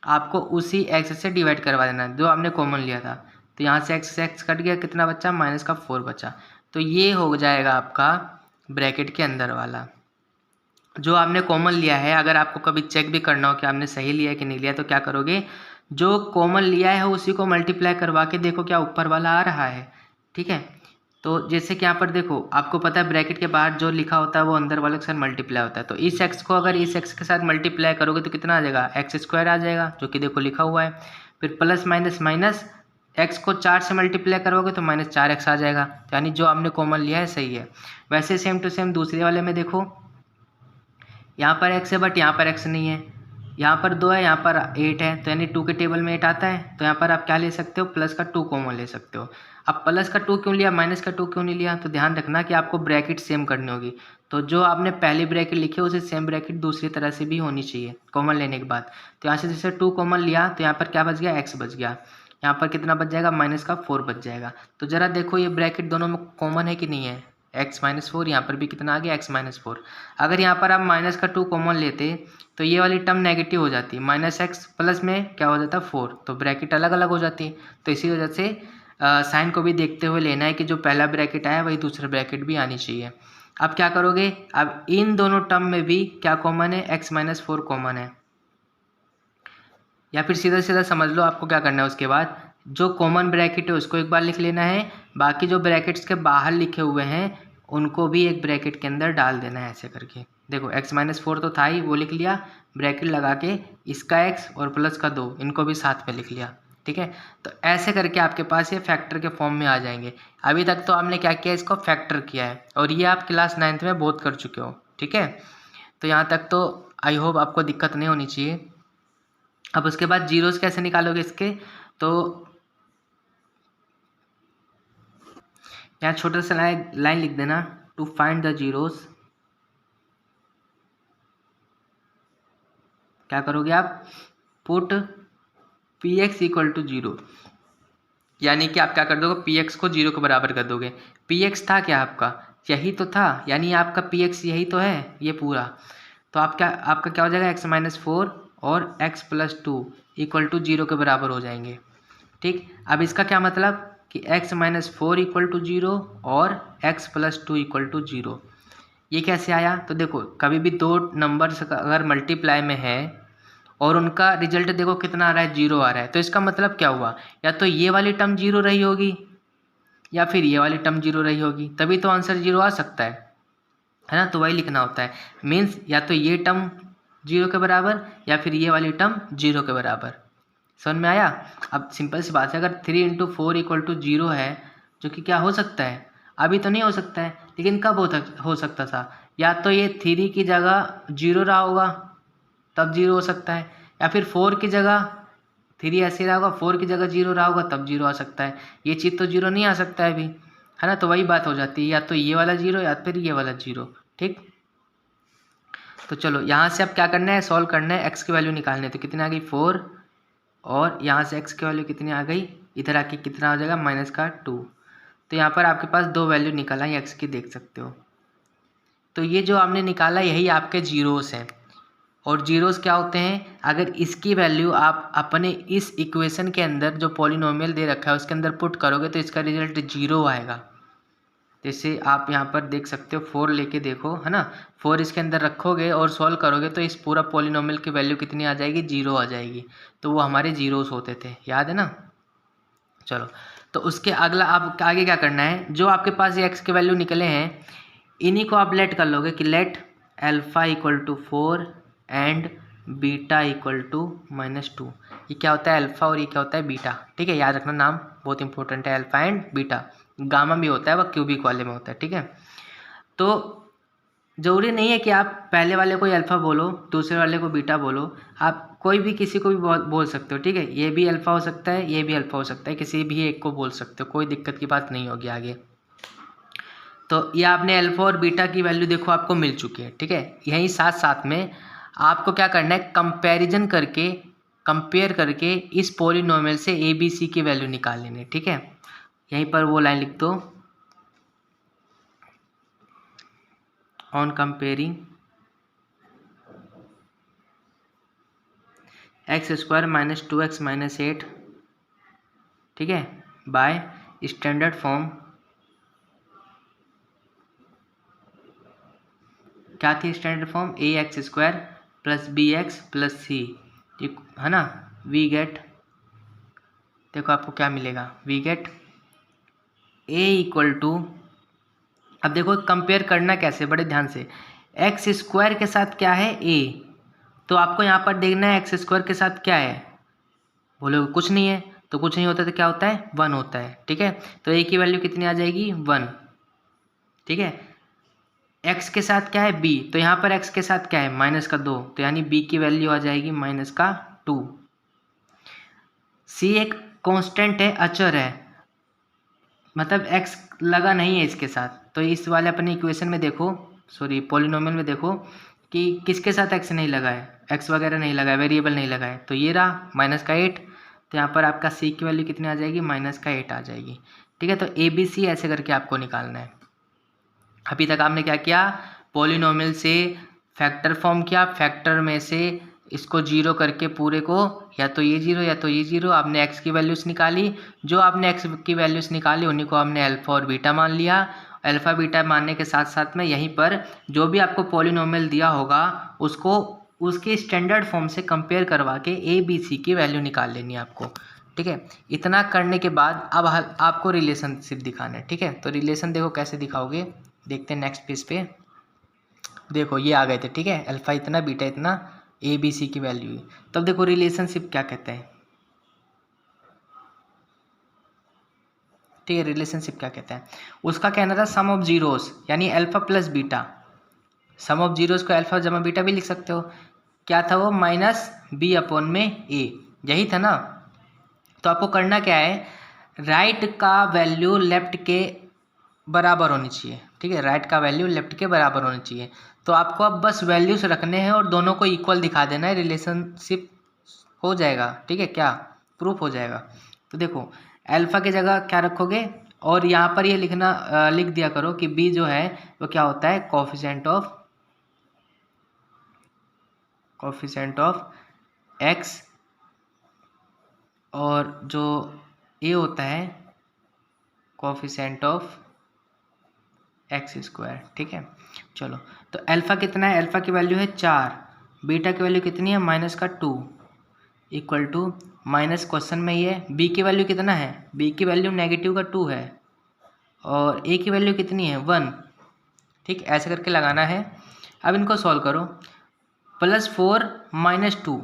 आपको उसी x से डिवाइड करवा देना जो आपने कॉमन लिया था, तो यहाँ से x कट गया, कितना बचा, -4 बचा, तो ये हो जाएगा आपका ब्रैकेट के अंदर वाला जो आपने कॉमन लिया है। अगर आपको कभी चेक भी करना हो कि आपने सही लिया है कि नहीं लिया, तो क्या करोगे, जो कॉमन लिया है उसी को मल्टीप्लाई करवा के देखो क्या ऊपर वाला आ रहा है। ठीक है, तो जैसे कि यहाँ पर देखो, आपको पता है ब्रैकेट के बाहर जो लिखा होता है वो अंदर वाले के साथ मल्टीप्लाई होता है, तो इस x को अगर इस x के साथ मल्टीप्लाई करोगे तो कितना आ जाएगा, x² आ जाएगा, जो कि देखो लिखा हुआ है। फिर प्लस माइनस माइनस, x को 4 से मल्टीप्लाई करोगे तो -4x आ जाएगा, यानी जो आपने कॉमन लिया है सही है। वैसे सेम टू सेम दूसरे वाले में देखो, यहाँ पर x है बट यहाँ पर x नहीं है, यहाँ पर 2 है, यहाँ पर 8 है, तो यानी 2 के टेबल में 8 आता है, तो यहाँ पर आप क्या ले सकते हो, प्लस का 2 कॉमन ले सकते हो। अब प्लस का 2 क्यों लिया, माइनस का 2 क्यों नहीं लिया, तो ध्यान रखना कि आपको ब्रैकेट सेम करनी होगी, तो जो आपने पहली ब्रैकेट लिखी है उसे सेम ब्रैकेट दूसरी तरह से भी होनी चाहिए कॉमन लेने के बाद। तो यहाँ से जैसे 2 कॉमन लिया तो यहाँ पर क्या बच गया, x बच गया, यहाँ पर कितना बच जाएगा, -4 बच जाएगा। तो ज़रा देखो ये ब्रैकेट दोनों में कॉमन है कि नहीं है, x-4, यहाँ पर भी कितना आ गया x-4। अगर यहाँ पर आप -2 कॉमन लेते तो ये वाली टर्म नेगेटिव हो जाती, -x प्लस में क्या हो जाता 4, तो ब्रैकेट अलग अलग हो जाती। तो इसी वजह से साइन को भी देखते हुए लेना है कि जो पहला ब्रैकेट आया वही दूसरा ब्रैकेट भी आनी चाहिए। अब क्या करोगे, अब इन दोनों टर्म में भी क्या कॉमन है, x-4 कॉमन है। या फिर सीधा सीधा समझ लो आपको क्या करना है, उसके बाद जो कॉमन ब्रैकेट है उसको एक बार लिख लेना है, बाकी जो ब्रैकेट्स के बाहर लिखे हुए हैं उनको भी एक ब्रैकेट के अंदर डाल देना है ऐसे करके। देखो x-4 तो था ही, वो लिख लिया, ब्रैकेट लगा के इसका x और प्लस का 2 इनको भी साथ में लिख लिया, ठीक है। तो ऐसे करके आपके पास ये फैक्टर के फॉर्म में आ जाएंगे। अभी तक तो आपने क्या किया, इसको फैक्टर किया है और ये आप क्लास 9th में बहुत कर चुके हो, ठीक है। तो यहाँ तक तो आई होप आपको दिक्कत नहीं होनी चाहिए। अब उसके बाद जीरोस कैसे निकालोगे इसके, तो यहाँ छोटा सा लाइन लिख देना, टू फाइंड द जीरोस। क्या करोगे आप, पुट px इक्वल टू 0, यानी कि आप क्या कर दोगे, px को 0 के बराबर कर दोगे। px था क्या आपका, यही तो था, यानी आपका px यही तो है ये पूरा। तो आपका क्या हो जाएगा, x-4 और x+2 इक्वल टू 0 के बराबर हो जाएंगे, ठीक। अब इसका क्या मतलब कि x-4 इक्वल टू 0 और x+2 इक्वल टू 0। ये कैसे आया, तो देखो कभी भी दो नंबर्स अगर मल्टीप्लाई में है और उनका रिजल्ट देखो कितना आ रहा है, 0 आ रहा है, तो इसका मतलब क्या हुआ, या तो ये वाली टर्म 0 रही होगी या फिर ये वाली टर्म 0 रही होगी, तभी तो आंसर 0 आ सकता है ना। तो वही लिखना होता है, मीन्स या तो ये टर्म 0 के बराबर या फिर ये वाली टर्म 0 के बराबर। समझ में आया। अब सिंपल सी बात है, अगर 3 × 4 इक्वल टू 0 है, जो कि क्या हो सकता है, अभी तो नहीं हो सकता है, लेकिन कब हो सकता था, या तो ये 3 की जगह 0 रहा होगा तब 0 हो सकता है, या फिर 4 की जगह 3 ऐसे रहा होगा, 4 की जगह 0 रहा होगा तब 0 आ सकता है। ये चीज़ तो 0 नहीं आ सकता है अभी, है ना। तो वही बात हो जाती है, या तो ये वाला 0 या फिर ये वाला 0, ठीक। तो चलो यहाँ से अब क्या करना है, सॉल्व करना है, x की वैल्यू निकालनी है। तो कितनी आ गई 4, और यहाँ से x की वैल्यू कितनी आ गई, इधर आके कितना हो जाएगा -2। तो यहाँ पर आपके पास दो वैल्यू निकाला है x की, देख सकते हो। तो ये जो आपने निकाला यही आपके जीरोस हैं, और जीरोस क्या होते हैं, अगर इसकी वैल्यू आप अपने इस इक्वेशन के अंदर जो पॉलिनोमियल दे रखा है उसके अंदर पुट करोगे तो इसका रिजल्ट 0 आएगा। जैसे आप यहाँ पर देख सकते हो 4 लेके देखो, है ना, 4 इसके अंदर रखोगे और सॉल्व करोगे तो इस पूरा पॉलिनोमियल की वैल्यू कितनी आ जाएगी, 0 आ जाएगी। तो वो हमारे जीरोस होते थे, याद है ना। चलो, तो उसके अगला आप आगे क्या करना है, जो आपके पास ये x के वैल्यू निकले हैं इन्हीं को आप लेट कर लोगे कि let alpha equal to 4 and beta equal to -2। ये क्या होता है, अल्फा, और ये क्या होता है, बीटा, ठीक है। याद रखना, नाम बहुत इंपॉर्टेंट है, अल्फा एंड बीटा। गामा भी होता है, वह क्यूबिक वाले में होता है, ठीक है। तो ज़रूरी नहीं है कि आप पहले वाले को अल्फ़ा बोलो, दूसरे वाले को बीटा बोलो, आप कोई भी किसी को भी बोल सकते हो, ठीक है। ये भी अल्फ़ा हो सकता है, ये भी अल्फ़ा हो सकता है, किसी भी एक को बोल सकते हो, कोई दिक्कत की बात नहीं होगी आगे। तो ये आपने अल्फ़ा और बीटा की वैल्यू देखो आपको मिल चुकी है, ठीक है। यहीं साथ साथ में आपको क्या करना है, कंपैरिजन करके, कंपेयर करके इस पॉलिनोमियल से ए बी सी की वैल्यू निकाल लेनी है, ठीक है। यहीं पर वो लाइन लिख दो, ऑन कंपेयरिंग x² - 2x - 8, ठीक है, बाय स्टैंडर्ड फॉर्म। क्या थी standard form, ax² + bx + c, है ना। वी गेट, देखो आपको क्या मिलेगा, we get a equal to, अब देखो कंपेयर करना कैसे, बड़े ध्यान से, x² के साथ क्या है, a, तो आपको यहाँ पर देखना है x² के साथ क्या है, बोलोगे कुछ नहीं है, तो कुछ नहीं होता तो क्या होता है, 1 होता है, ठीक है। तो a की वैल्यू कितनी आ जाएगी, 1, ठीक है। x के साथ क्या है, b, तो यहाँ पर x के साथ क्या है, -2, तो यानी b की वैल्यू आ जाएगी -2। c एक कांस्टेंट है, अचर है, मतलब x लगा नहीं है इसके साथ। तो इस वाले अपने इक्वेशन में देखो, सॉरी पॉलिनोमियल में देखो कि किसके साथ x नहीं लगा है, x वगैरह नहीं लगा है, वेरिएबल नहीं लगा है, तो ये रहा -8, तो यहाँ पर आपका सी की वैल्यू कितनी आ जाएगी, -8 आ जाएगी। ठीक है, तो ABC ऐसे करके आपको निकालना है। अभी तक आपने क्या किया, पॉलिनोमियल से फैक्टर फॉर्म किया, फैक्टर में से इसको जीरो करके पूरे को या तो ये जीरो या तो ये जीरो, आपने एक्स की वैल्यूज निकाली। जो आपने एक्स की वैल्यूज निकाली उन्हीं को आपने अल्फा और बीटा मान लिया। अल्फा बीटा मानने के साथ साथ में यहीं पर जो भी आपको पॉलिनोमियल दिया होगा उसको उसके स्टैंडर्ड फॉर्म से कंपेयर करवा के ABC की वैल्यू निकाल लेनी है आपको। ठीक है, इतना करने के बाद अब आपको रिलेशनशिप दिखाना है। ठीक है, तो रिलेशन देखो कैसे दिखाओगे, देखते हैं नेक्स्ट पेज पे। देखो ये आ गए थे। ठीक है, अल्फा इतना बीटा इतना ABC की वैल्यू। तब देखो रिलेशनशिप क्या कहते हैं। ठीक है, रिलेशनशिप क्या कहते हैं, उसका कहना था सम ऑफ जीरोस, यानी alpha plus beta. Sum of zeros को अल्फा जमा बीटा भी लिख सकते हो। क्या था वो, -B/A, यही था ना। तो आपको करना क्या है, राइट का वैल्यू लेफ्ट के बराबर होनी चाहिए। ठीक है, राइट का वैल्यू लेफ्ट के बराबर होनी चाहिए। तो आपको अब बस वैल्यूज रखने हैं और दोनों को इक्वल दिखा देना है, रिलेशनशिप हो जाएगा। ठीक है, क्या प्रूफ हो जाएगा। तो देखो अल्फा की जगह क्या रखोगे, और यहाँ पर ये लिख दिया करो कि B जो है वो क्या होता है, कोफिशिएंट ऑफ x, और जो A होता है कोफिशिएंट ऑफ x²। ठीक है, चलो तो अल्फा कितना है, अल्फा की वैल्यू है 4, बीटा की वैल्यू कितनी है -2, इक्वल टू माइनस क्वेश्चन में ये b की वैल्यू कितना है, b की वैल्यू -2 है और a की वैल्यू कितनी है 1। ठीक, ऐसे करके लगाना है। अब इनको सॉल्व करो, +4 -2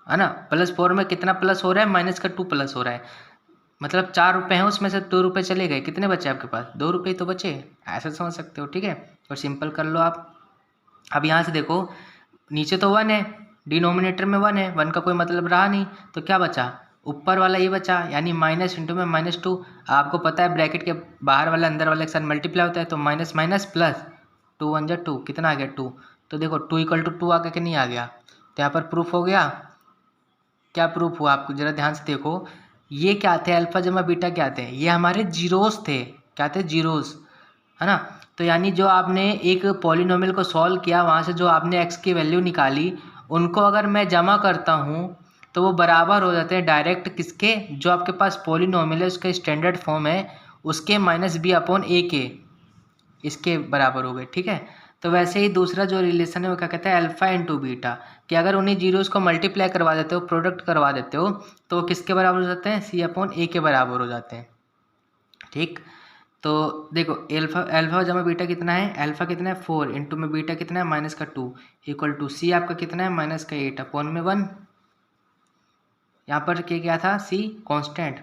है ना, +4 में कितना प्लस हो रहा है, -2 प्लस हो रहा है, मतलब 4 रुपये हैं उसमें से 2 रुपये चले गए, कितने बचे आपके पास, 2 रुपये तो बचे, ऐसा समझ सकते हो। ठीक है, और सिंपल कर लो आप। अब यहाँ से देखो नीचे तो 1 है, डिनोमिनेटर में 1 है, 1 का कोई मतलब रहा नहीं, तो क्या बचा, ऊपर वाला ये बचा, यानी माइनस इंटू में -2। आपको पता है ब्रैकेट के बाहर वाला अंदर वाले के साथ मल्टीप्लाई होता है, तो माइनस माइनस प्लस, 2 1 जा 2, कितना आ गया 2। तो देखो 2 = 2 आ गया कि नहीं आ गया, तो यहाँ पर प्रूफ हो गया। क्या प्रूफ हुआ, आपको जरा ध्यान से देखो, ये क्या थे, अल्फा जमा बीटा क्या थे, ये हमारे जीरोस थे, क्या थे, जीरोस, है ना। तो यानी जो आपने एक पॉलिनोमियल को सॉल्व किया, वहाँ से जो आपने एक्स की वैल्यू निकाली, उनको अगर मैं जमा करता हूँ तो वो बराबर हो जाते हैं डायरेक्ट किसके, जो आपके पास पॉलिनोमियल है उसका स्टैंडर्ड फॉर्म है उसके -B/A के, इसके बराबर हो गए। ठीक है, तो वैसे ही दूसरा जो रिलेशन है वो क्या कहता है, अल्फा इंटू बीटा, कि अगर उन्हीं जीरोस को मल्टीप्लाई करवा देते हो, प्रोडक्ट करवा देते हो, तो वो किसके बराबर हो जाते हैं, C/A के बराबर हो जाते हैं। ठीक, तो देखो अल्फा जमा बीटा कितना है, अल्फा कितना है 4, इंटू में बीटा कितना है -2, इक्वल टू C आपका कितना है -8/1। यहाँ पर क्या था, C कांस्टेंट,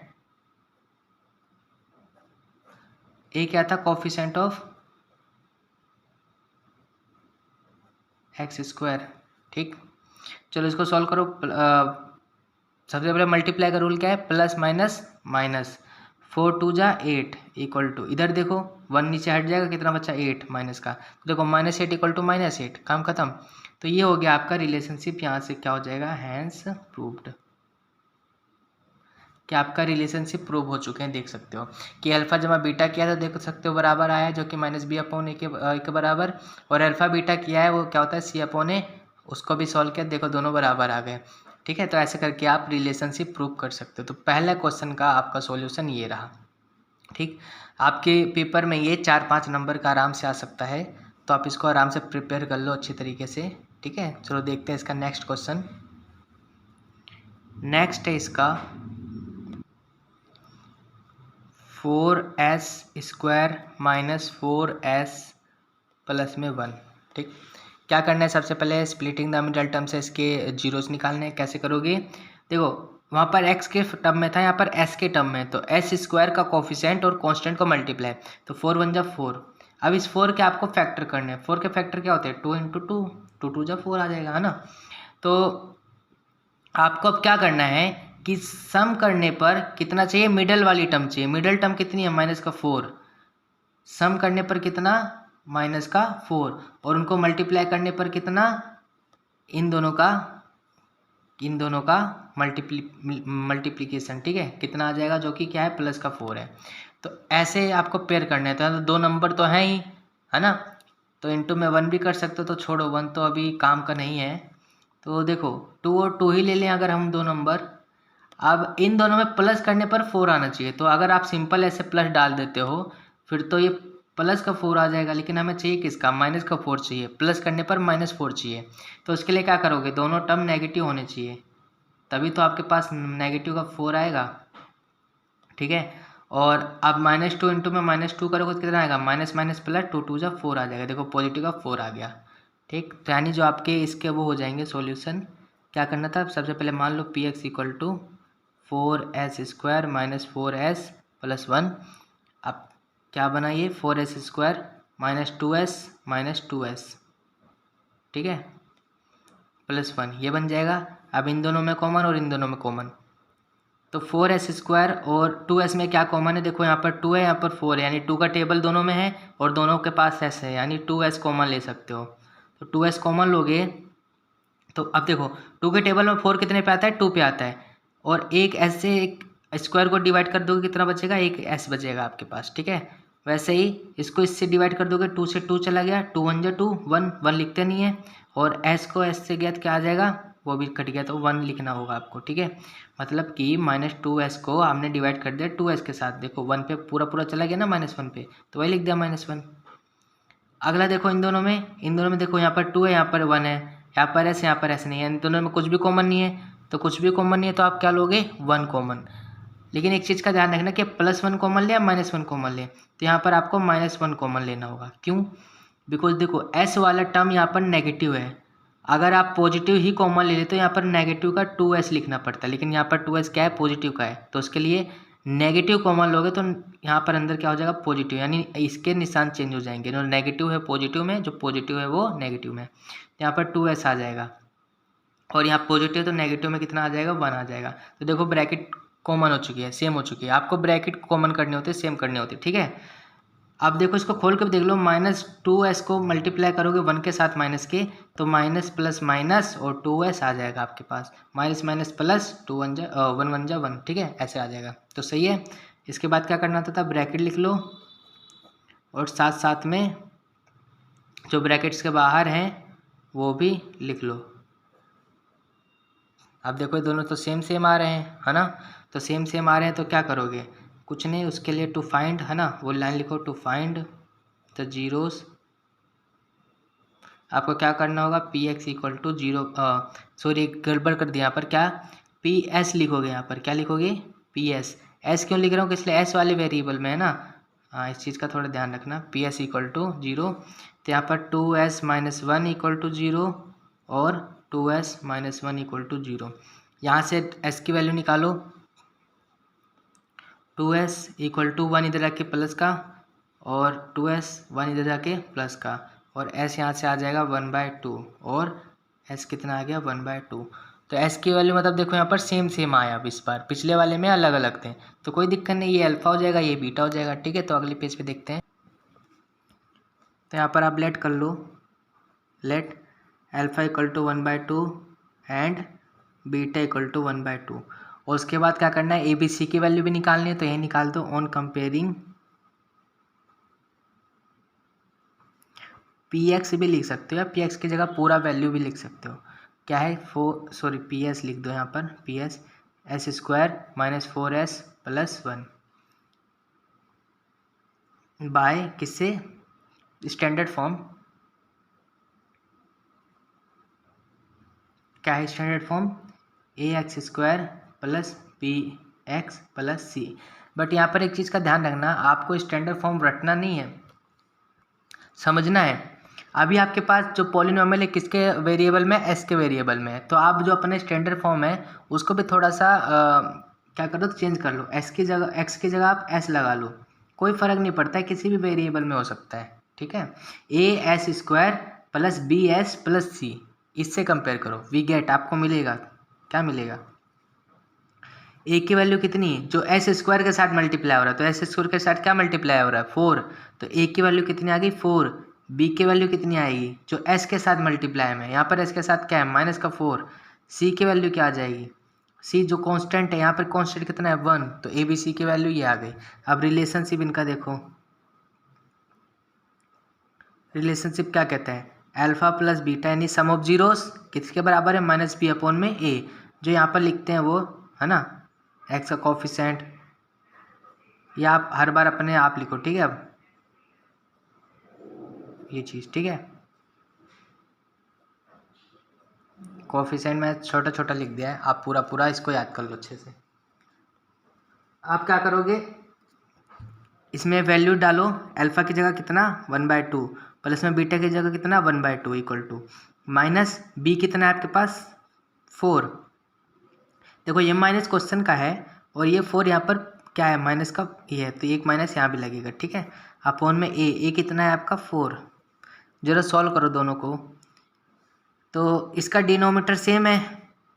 A क्या था, कोफिशिएंट ऑफ x²। ठीक, चलो इसको सॉल्व करो। सबसे पहले मल्टीप्लाई का रूल क्या है, प्लस माइनस माइनस, 4 2 जा 8, इक्वल टू इधर देखो 1 नीचे हट जाएगा, कितना बचा 8 माइनस का, तो देखो -8 = -8, काम खत्म। तो ये हो गया आपका रिलेशनशिप, यहाँ से क्या हो जाएगा, हैंस प्रूव्ड, कि आपका रिलेशनशिप प्रूव हो चुके हैं। देख सकते हो कि अल्फा जमा बीटा किया तो देख सकते हो बराबर आया, जो कि -B/A के बराबर, और अल्फा बीटा किया है वो क्या होता है, C/A, उसको भी सॉल्व किया, देखो दोनों बराबर आ गए। ठीक है, तो ऐसे करके आप रिलेशनशिप प्रूव कर सकते हो। तो पहला क्वेश्चन का आपका सॉल्यूशन ये रहा। ठीक, आपके पेपर में ये 4-5 नंबर का आराम से आ सकता है, तो आप इसको आराम से प्रिपेयर कर लो अच्छी तरीके से। ठीक है, चलो देखते हैं इसका नेक्स्ट क्वेश्चन। नेक्स्ट है इसका 4s² - 4s + 1। ठीक, क्या करना है, सबसे पहले स्प्लिटिंग द मिडल टर्म से इसके जीरोस निकालने हैं। कैसे करोगे, देखो वहाँ पर x के टर्म में था, यहाँ पर s के टर्म में, तो s² का कोफिशिएंट और कांस्टेंट को मल्टीप्लाई, तो 4 1 जा 4। अब इस 4 के आपको फैक्टर करने हैं, 4 के फैक्टर क्या होते हैं, 2 × 2, 2 2 जा 4 आ जाएगा, है ना। तो आपको अब क्या करना है कि सम करने पर कितना चाहिए, मिडल वाली टर्म चाहिए, मिडल टर्म कितनी है, -4, सम करने पर कितना, -4, और उनको मल्टीप्लाई करने पर कितना, इन दोनों का इन दोनों का मल्टीप्लिकेशन, ठीक है, कितना आ जाएगा, जो कि क्या है प्लस का 4 है। तो ऐसे आपको पेयर करने हैं, तो दो नंबर तो हैं ही, है ना, तो इंटू में 1 भी कर सकते हो, तो छोड़ो 1 तो अभी काम का नहीं है। तो देखो 2 और 2 ही ले लें अगर हम दो नंबर। अब इन दोनों में प्लस करने पर 4 आना चाहिए, तो अगर आप सिंपल ऐसे प्लस डाल देते हो फिर तो ये प्लस का 4 आ जाएगा, लेकिन हमें चाहिए किसका, माइनस का 4 चाहिए, प्लस करने पर -4 चाहिए। तो उसके लिए क्या करोगे, दोनों टर्म नेगेटिव होने चाहिए, तभी तो आपके पास नेगेटिव का 4 आएगा, ठीक है। और अब -2 इंटू में -2 करोगे तो कितना आएगा, माइनस माइनस प्लस 2 2 जा 4 आ जाएगा, देखो पॉजिटिव का 4 आ गया, ठीक। तो यानी जो आपके इसके वो हो जाएंगे सॉल्यूशन। क्या करना था, सबसे पहले मान लो p x equal to 4s² minus 4s plus 1। अब क्या बना ये, 4s² minus 2s minus 2s, ठीक है, प्लस 1 ये बन जाएगा। अब इन दोनों में कॉमन और इन दोनों में कॉमन, तो 4s² और 2s में क्या कॉमन है, देखो यहाँ पर 2 है, यहाँ पर 4 है, यानी 2 का टेबल दोनों में है और दोनों के पास s है, यानी 2s कॉमन ले सकते हो। तो 2s कॉमन लोगे तो अब देखो 2 के टेबल में 4 कितने पे आता है, 2 पे आता है, और एक s से एक स्क्वायर को डिवाइड कर दोगे कितना बचेगा, एक s बचेगा आपके पास, ठीक है। वैसे ही इसको इससे डिवाइड कर दोगे, 2 से 2 चला गया, 2 1 जा 2, 1 1 लिखते नहीं है, और s को s से गया तो क्या आ जाएगा, वो भी कट गया, तो 1 लिखना होगा आपको, ठीक है। मतलब कि -2s को हमने डिवाइड कर दिया 2s के साथ, देखो 1 पे पूरा पूरा चला गया ना -1 पे, तो वही लिख दिया -1। अगला देखो इन दोनों में देखो यहाँ पर 2 है, यहाँ पर 1 है, यहाँ पर s यहाँ पर s नहीं है, इन दोनों में कुछ भी कॉमन नहीं है, तो कुछ भी कॉमन नहीं है तो आप क्या लोगे, 1 कॉमन। लेकिन एक चीज़ का ध्यान रखना कि +1 कॉमन ले या -1 कॉमन ले, तो यहाँ पर आपको -1 कॉमन लेना होगा, क्यों, बिकॉज देखो s वाला टर्म यहाँ पर नेगेटिव है, अगर आप पॉजिटिव ही कॉमन ले लेते तो यहाँ पर नेगेटिव का 2s लिखना पड़ता है, लेकिन यहाँ पर 2s क्या है, पॉजिटिव का है, तो उसके लिए नेगेटिव कॉमन लोगे तो यहाँ पर अंदर क्या हो जाएगा, पॉजिटिव, यानी इसके निशान चेंज हो जाएंगे, जो नेगेटिव है पॉजिटिव में, जो पॉजिटिव है वो नेगेटिव में, यहाँ पर 2s आ जाएगा, और यहाँ पॉजिटिव तो नेगेटिव में कितना आ जाएगा, 1 आ जाएगा। तो देखो ब्रैकेट कॉमन हो चुकी है, सेम हो चुकी है, आपको ब्रैकेट कॉमन करने होते सेम करने होते, ठीक है। अब देखो इसको खोल कर देख लो, -2s को मल्टीप्लाई करोगे 1 के साथ माइनस के, तो माइनस प्लस माइनस और 2s आ जाएगा आपके पास, माइनस माइनस प्लस 2 1 जा 1, ठीक है, ऐसे आ जाएगा, तो सही है। इसके बाद क्या करना था, ब्रैकेट लिख लो और साथ साथ में जो ब्रैकेट्स के बाहर हैं वो भी लिख लो। अब देखो ये दोनों तो सेम सेम आ रहे हैं, है ना, तो सेम सेम आ रहे हैं तो क्या करोगे, कुछ नहीं, उसके लिए टू फाइंड, है ना, वो लाइन लिखो, टू फाइंड द जीरोस। आपको क्या करना होगा, p x equal to 0, sorry गड़बड़ कर दिया यहाँ पर, क्या पी एस लिखोगे, यहाँ पर क्या लिखोगे, पी एस। एस क्यों लिख रहा हूँ, इसलिए एस वाले वेरिएबल में है ना, हाँ इस चीज़ का थोड़ा ध्यान रखना, पी एस इक्वल टू 0, तो यहाँ पर 2s - 1 इक्वल टू 0 और 2s - 1 इक्वल टू 0। यहाँ से s की वैल्यू निकालो, 2s इक्वल टू 1 इधर जाके प्लस का, और 2s 1 इधर जाके प्लस का, और s यहाँ से आ जाएगा 1/2, और s कितना आ गया, 1/2। तो s की वैल्यू मतलब देखो यहाँ पर सेम सेम आया, अब इस बार पिछले वाले में अलग अलग थे, तो कोई दिक्कत नहीं, ये अल्फा हो जाएगा ये बीटा हो जाएगा, ठीक है। तो अगले पेज पे देखते हैं, तो यहाँ पर आप लेट कर लो, let alpha equal to 1/2 and beta equal to 1/2, और उसके बाद क्या करना है, ए बी सी की वैल्यू भी निकालनी है, तो ये निकाल दो, ऑन कंपेयरिंग पी एक्स भी लिख सकते हो, या पी एक्स की जगह पूरा वैल्यू भी लिख सकते हो, क्या है पी एस लिख दो यहाँ पर, p s s² - 4s + 1 by किससे, स्टैंडर्ड फॉर्म, क्या है standard form, ax² + bx + c। But यहाँ पर एक चीज़ का ध्यान रखना, आपको स्टैंडर्ड फॉर्म रटना नहीं है, समझना है। अभी आपके पास जो पॉलिनोमियल है किसके वेरिएबल में, s के वेरिएबल में है, तो आप जो अपने स्टैंडर्ड फॉर्म है उसको भी थोड़ा सा क्या करो, चेंज कर लो, s की जगह x की जगह आप s लगा लो, कोई फ़र्क नहीं पड़ता है, किसी भी वेरिएबल में हो सकता है, ठीक है। as² + bs + c, इससे कंपेयर करो, वी गेट आपको मिलेगा, क्या मिलेगा, ए की वैल्यू कितनी, जो s² के साथ मल्टीप्लाई हो रहा है, तो s² के साथ क्या मल्टीप्लाई हो रहा है, 4, तो ए की वैल्यू कितनी आ गई, 4, बी की वैल्यू कितनी आएगी, जो s के साथ मल्टीप्लाई में, यहाँ पर s के साथ क्या है, -4, सी की वैल्यू क्या आ जाएगी, सी जो कांस्टेंट है यहाँ पर कांस्टेंट कितना है 1, तो ए बी सी की वैल्यू ये आ गई। अब रिलेशनशिप इनका देखो, रिलेशनशिप क्या कहते हैं, अल्फा प्लस बीटा यानी सम ऑफ जीरोस किसके बराबर है, माइनस बी अपॉन में ए, जो यहाँ पर लिखते हैं वो है ना एक्स का कोफिशिएंट, या आप हर बार अपने आप लिखो, ठीक है। अब ये चीज़ ठीक है, कोफिशिएंट में छोटा छोटा लिख दिया है, आप पूरा पूरा इसको याद कर लो अच्छे से। आप क्या करोगे, इसमें वैल्यू डालो, अल्फा की जगह कितना 1/2 प्लस में बीटा की जगह कितना 1/2 इक्वल टू माइनस बी कितना है आपके पास 4। देखो ये माइनस क्वेश्चन का है और ये 4 यहाँ पर क्या है माइनस का ये है, तो एक माइनस यहाँ भी लगेगा, ठीक है। अपॉन में ए कितना है आपका 4। जरा सॉल्व करो दोनों को, तो इसका डिनोमीटर सेम है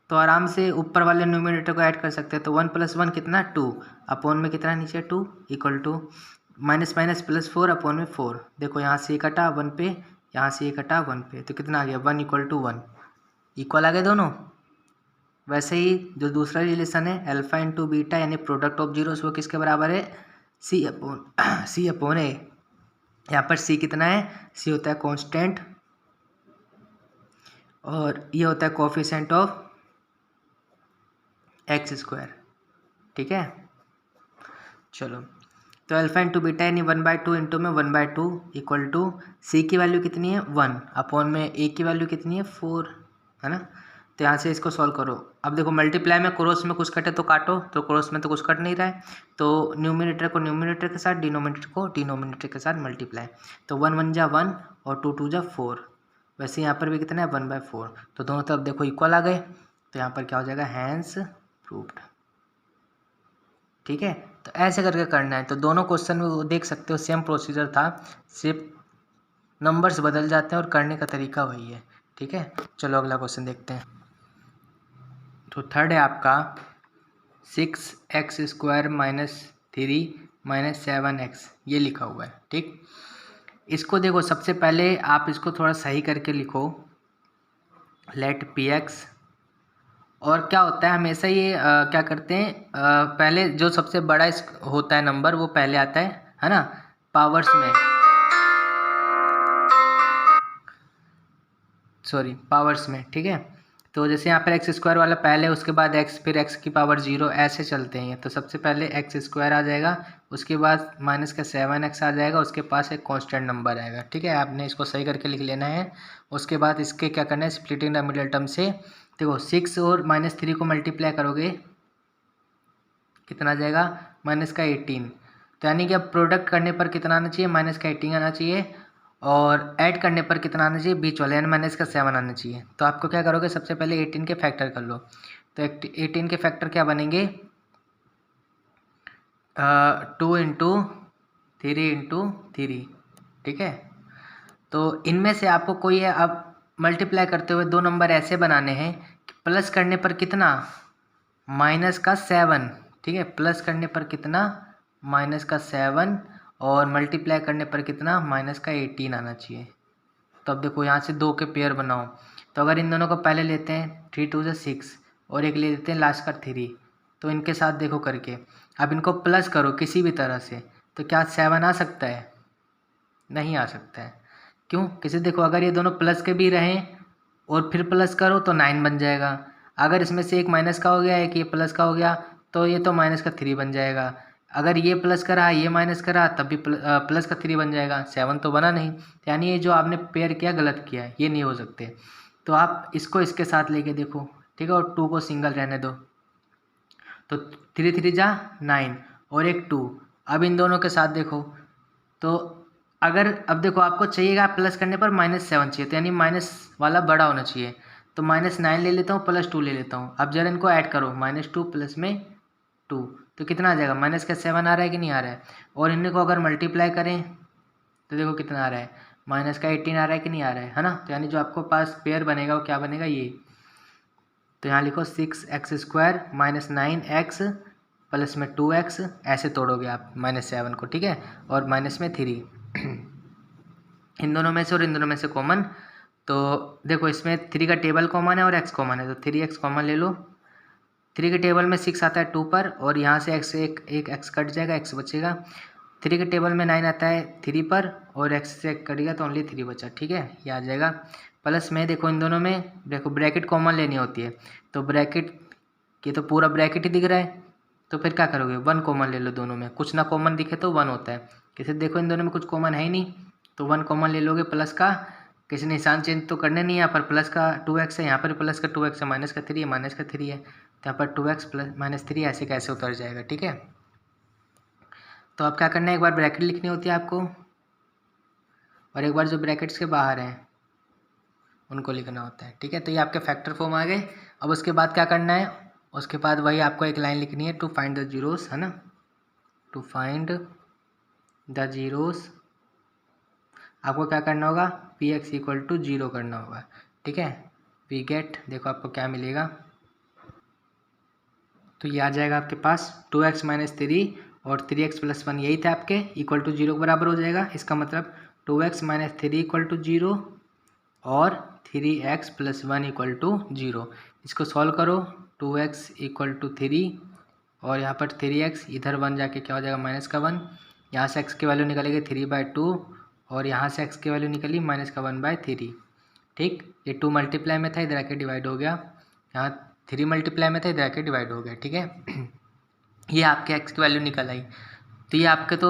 तो आराम से ऊपर वाले न्यूमरेटर को ऐड कर सकते हैं। तो 1 + 1 कितना 2, अपॉन में कितना नीचे 2 equal to minus minus plus 4 upon में 4। देखो यहाँ से कटा 1 पे, यहाँ से कटा 1 पे, तो कितना आ गया 1 = 1, इक्वल आ गए दोनों। वैसे ही जो दूसरा रिलेशन है अल्फा इंटू बीटा यानी प्रोडक्ट ऑफ जीरोस वो किसके बराबर है सी अपॉन ए। यहाँ पर सी कितना है, सी होता है कांस्टेंट और ये होता है कोफिशिएंट ऑफ x², ठीक है। चलो तो अल्फा इंटू बीटा यानी 1/2 इंटू में 1/2 इक्वल टू सी की वैल्यू कितनी है 1 अपॉन में ए की वैल्यू कितनी है 4, है ना। तो यहाँ से इसको सॉल्व करो। अब देखो मल्टीप्लाई में क्रॉस में कुछ कटे तो काटो, तो क्रॉस में तो कुछ कट नहीं रहा है, तो न्यूमिनेटर को न्यूमिनेटर के साथ, डिनोमिनेटर को डिनोमिनेटर के साथ मल्टीप्लाई, तो 1 × 1 = 1 और 2 × 2 = 4। वैसे यहाँ पर भी कितना है 1/4, तो दोनों तरफ देखो इक्वल आ गए, तो यहाँ पर क्या हो जाएगा हैंस प्रूव्ड, ठीक है। तो ऐसे करके करना है। तो दोनों क्वेश्चन में वो देख सकते हो सेम प्रोसीजर था, सिर्फ नंबर्स बदल जाते हैं और करने का तरीका वही है, ठीक है। चलो अगला क्वेश्चन देखते हैं। तो थर्ड है आपका 6x² - 3 - 7x, ये लिखा हुआ है, ठीक। इसको देखो सबसे पहले आप इसको थोड़ा सही करके लिखो, लेट px। और क्या होता है हमेशा ये क्या करते हैं पहले जो सबसे बड़ा होता है नंबर वो पहले आता है ना, पावर्स में, सॉरी पावर्स में, ठीक है। तो जैसे यहाँ पर x² वाला पहले, उसके बाद x, फिर x की पावर 0, ऐसे चलते हैं। तो सबसे पहले x² आ जाएगा, उसके बाद -7x आ जाएगा, उसके पास एक कांस्टेंट नंबर आएगा, ठीक है। आपने इसको सही करके लिख लेना है। उसके बाद इसके क्या करना है, स्प्लिटिंग द मिडिल टर्म से देखो 6 और -3 को मल्टीप्लाई करोगे कितना आ जाएगा -18। तो यानी कि अब प्रोडक्ट करने पर कितना आना चाहिए -18 आना चाहिए, और ऐड करने पर कितना आना चाहिए बीच वाले यानी -7 आना चाहिए। तो आपको क्या करोगे, सबसे पहले 18 के फैक्टर कर लो। तो 18 के फैक्टर क्या बनेंगे 2 × 3 × 3, ठीक है। तो इनमें से आपको कोई है, अब मल्टीप्लाई करते हुए दो नंबर ऐसे बनाने हैं कि प्लस करने पर कितना -7, ठीक है। प्लस करने पर कितना -7 और मल्टीप्लाई करने पर कितना -18 आना चाहिए। तो अब देखो यहाँ से 2 के पेयर बनाओ, तो अगर इन दोनों को पहले लेते हैं 3 × 2 = 6 और एक ले लेते हैं लास्ट का 3, तो इनके साथ देखो करके अब इनको प्लस करो किसी भी तरह से, तो क्या 7 आ सकता है, नहीं आ सकता है। क्यों, किसी देखो अगर ये दोनों प्लस के भी रहें और फिर प्लस करो तो 9 बन जाएगा। अगर इसमें से एक माइनस का हो गया, एक ये प्लस का हो गया, तो ये तो -3 बन जाएगा। अगर ये प्लस करा ये माइनस करा तब भी प्लस का 3 बन जाएगा, 7 तो बना नहीं। यानी ये जो आपने पेयर किया गलत किया है, ये नहीं हो सकते। तो आप इसको इसके साथ लेके देखो, ठीक है, और 2 को सिंगल रहने दो। तो 3 × 3 = 9 और एक 2, अब इन दोनों के साथ देखो। तो अगर अब देखो आपको चाहिएगा प्लस करने पर -7 चाहिए, तो यानी माइनस वाला बड़ा होना चाहिए। तो -9 ले लेता हूँ, +2 ले लेता हूँ। अब जरा इनको ऐड करो, -2 + में 2, तो कितना आ जाएगा -7 आ रहा है कि नहीं आ रहा है। और इनको अगर मल्टीप्लाई करें तो देखो कितना आ रहा है -18 आ रहा है कि नहीं आ रहा है ना। तो यानी जो आपको पास पेयर बनेगा वो क्या बनेगा ये। तो यहाँ लिखो 6x² - 9x प्लस में 2x, ऐसे तोड़ोगे आप -7 को, ठीक है, और माइनस में 3 इन दोनों में से और इन दोनों में से कॉमन तो देखो इसमें 3 का टेबल कॉमन है और x कॉमन है, तो 3x कॉमन ले लो। 3 के टेबल में 6 आता है 2 पर, और यहाँ से x एक x कट जाएगा, x बचेगा। 3 के टेबल में 9 आता है 3 पर, और x से कटेगा तो ओनली 3 बचा, ठीक है, ये आ जाएगा। प्लस में देखो इन दोनों में देखो ब्रैकेट कॉमन लेनी होती है, तो ब्रैकेट ये तो पूरा ब्रैकेट ही दिख रहा है, तो फिर क्या करोगे 1 कॉमन ले लो दोनों में, कुछ ना कॉमन दिखे तो 1 होता है। किसी देखो इन दोनों में कुछ कॉमन है ही नहीं, तो 1 कॉमन ले लोगे। प्लस का किसी ने निशान चेंज तो करने नहीं है, यहाँ पर प्लस का 2x है, यहाँ पर प्लस का 2x है, माइनस का 3 है, माइनस का 3 है, तो यहाँ पर 2x प्लस माइनस 3 ऐसे कैसे उतर जाएगा, ठीक है। तो अब क्या करना है, एक बार ब्रैकेट लिखनी होती है आपको, और एक बार जो ब्रैकेट्स के बाहर हैं उनको लिखना होता है, ठीक है। तो ये आपके फैक्टर फॉर्म आ गए। अब उसके बाद क्या करना है, उसके बाद वही आपको एक लाइन लिखनी है, टू फाइंड द जीरोस, है ना, टू फाइंड द जीरोस। आपको क्या करना होगा, पी एक्स इक्वल टू 0 करना होगा, ठीक है। वी गेट, देखो आपको क्या मिलेगा, तो ये आ जाएगा आपके पास 2x माइनस 3 और 3x प्लस 1 यही था आपके, इक्वल टू 0 के बराबर हो जाएगा। इसका मतलब 2x माइनस 3 इक्वल टू 0 और 3x प्लस 1 इक्वल टू 0। इसको सॉल्व करो, 2x इक्वल टू 3 और यहाँ पर 3x, इधर 1 जाके क्या हो जाएगा माइनस का 1, यहाँ से x की वैल्यू निकलेगी 3/2 और यहाँ से x की वैल्यू निकली माइनस का 1/3, ठीक। ये 2 मल्टीप्लाई में था, इधर आके डिवाइड हो गया, यहाँ 3 मल्टीप्लाई में था, इधर आके डिवाइड हो गया, ठीक है। ये आपके x की वैल्यू निकल आई। तो ये आपके तो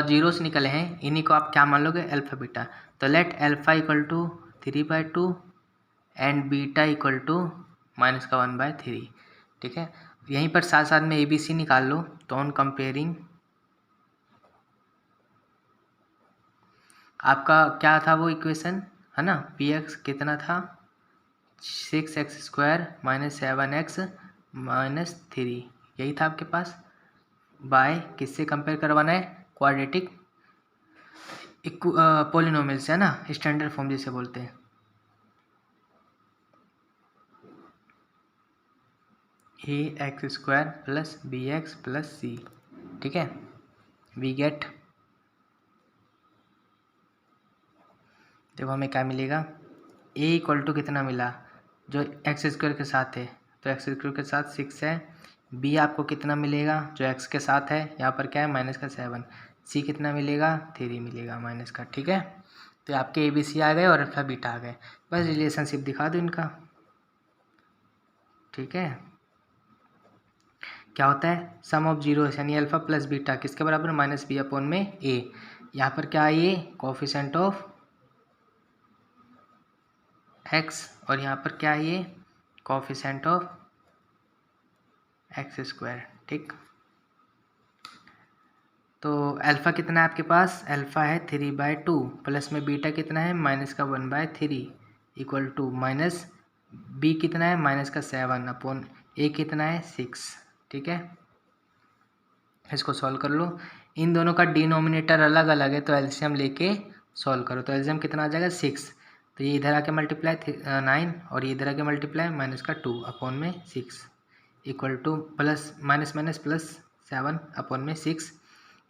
जीरोस निकले हैं, इन्हीं को आप क्या मान लोगे, अल्फा बीटा। तो let alpha equal to 3/2 and beta equal to minus का 1/3, ठीक है। यहीं पर साथ साथ में ABC निकाल लो, तो ऑन कंपेयरिंग आपका क्या था वो इक्वेशन, है ना, px कितना था 6x² माइनस 7x माइनस 3, यही था आपके पास। बाय किससे कंपेयर करवाना है, क्वाड्रेटिक पोलिनोमियल से, है ना, स्टैंडर्ड फॉर्म जिसे बोलते हैं। ax² plus bx plus c, ठीक है। वी गेट, देखो हमें क्या मिलेगा, a इक्वल टू कितना मिला, जो x² के साथ है, तो x² के साथ 6 है। b आपको कितना मिलेगा, जो x के साथ है, यहाँ पर क्या है माइनस का 7। c कितना मिलेगा, 3 मिलेगा माइनस का, ठीक है। तो आपके ABC आ गए और अल्फा बीटा आ गए, बस रिलेशनशिप दिखा दो इनका, ठीक है। क्या होता है, सम ऑफ जीरोस यानी अल्फा प्लस बीटा किसके बराबर, माइनस बी अपॉन में a। यहाँ पर क्या है, ये कोफिशिएंट ऑफ x, और यहाँ पर क्या है, ये कोफिशिएंट ऑफ x², ठीक। तो अल्फ़ा कितना है आपके पास, अल्फ़ा है 3/2 प्लस में बीटा कितना है माइनस का 1/3 इक्वल टू माइनस बी कितना है माइनस का 7 अपॉन ए कितना है 6, ठीक है। इसको सॉल्व कर लो, इन दोनों का डिनोमिनेटर अलग अलग है, तो एलसीएम लेके सॉल्व करो, तो एलसीएम कितना आ जाएगा 6, तो ये इधर आके मल्टीप्लाई 9 और ये इधर आके मल्टीप्लाई माइनस का 2 अपॉन में 6 equal two plus minus minus plus 7 upon में 6।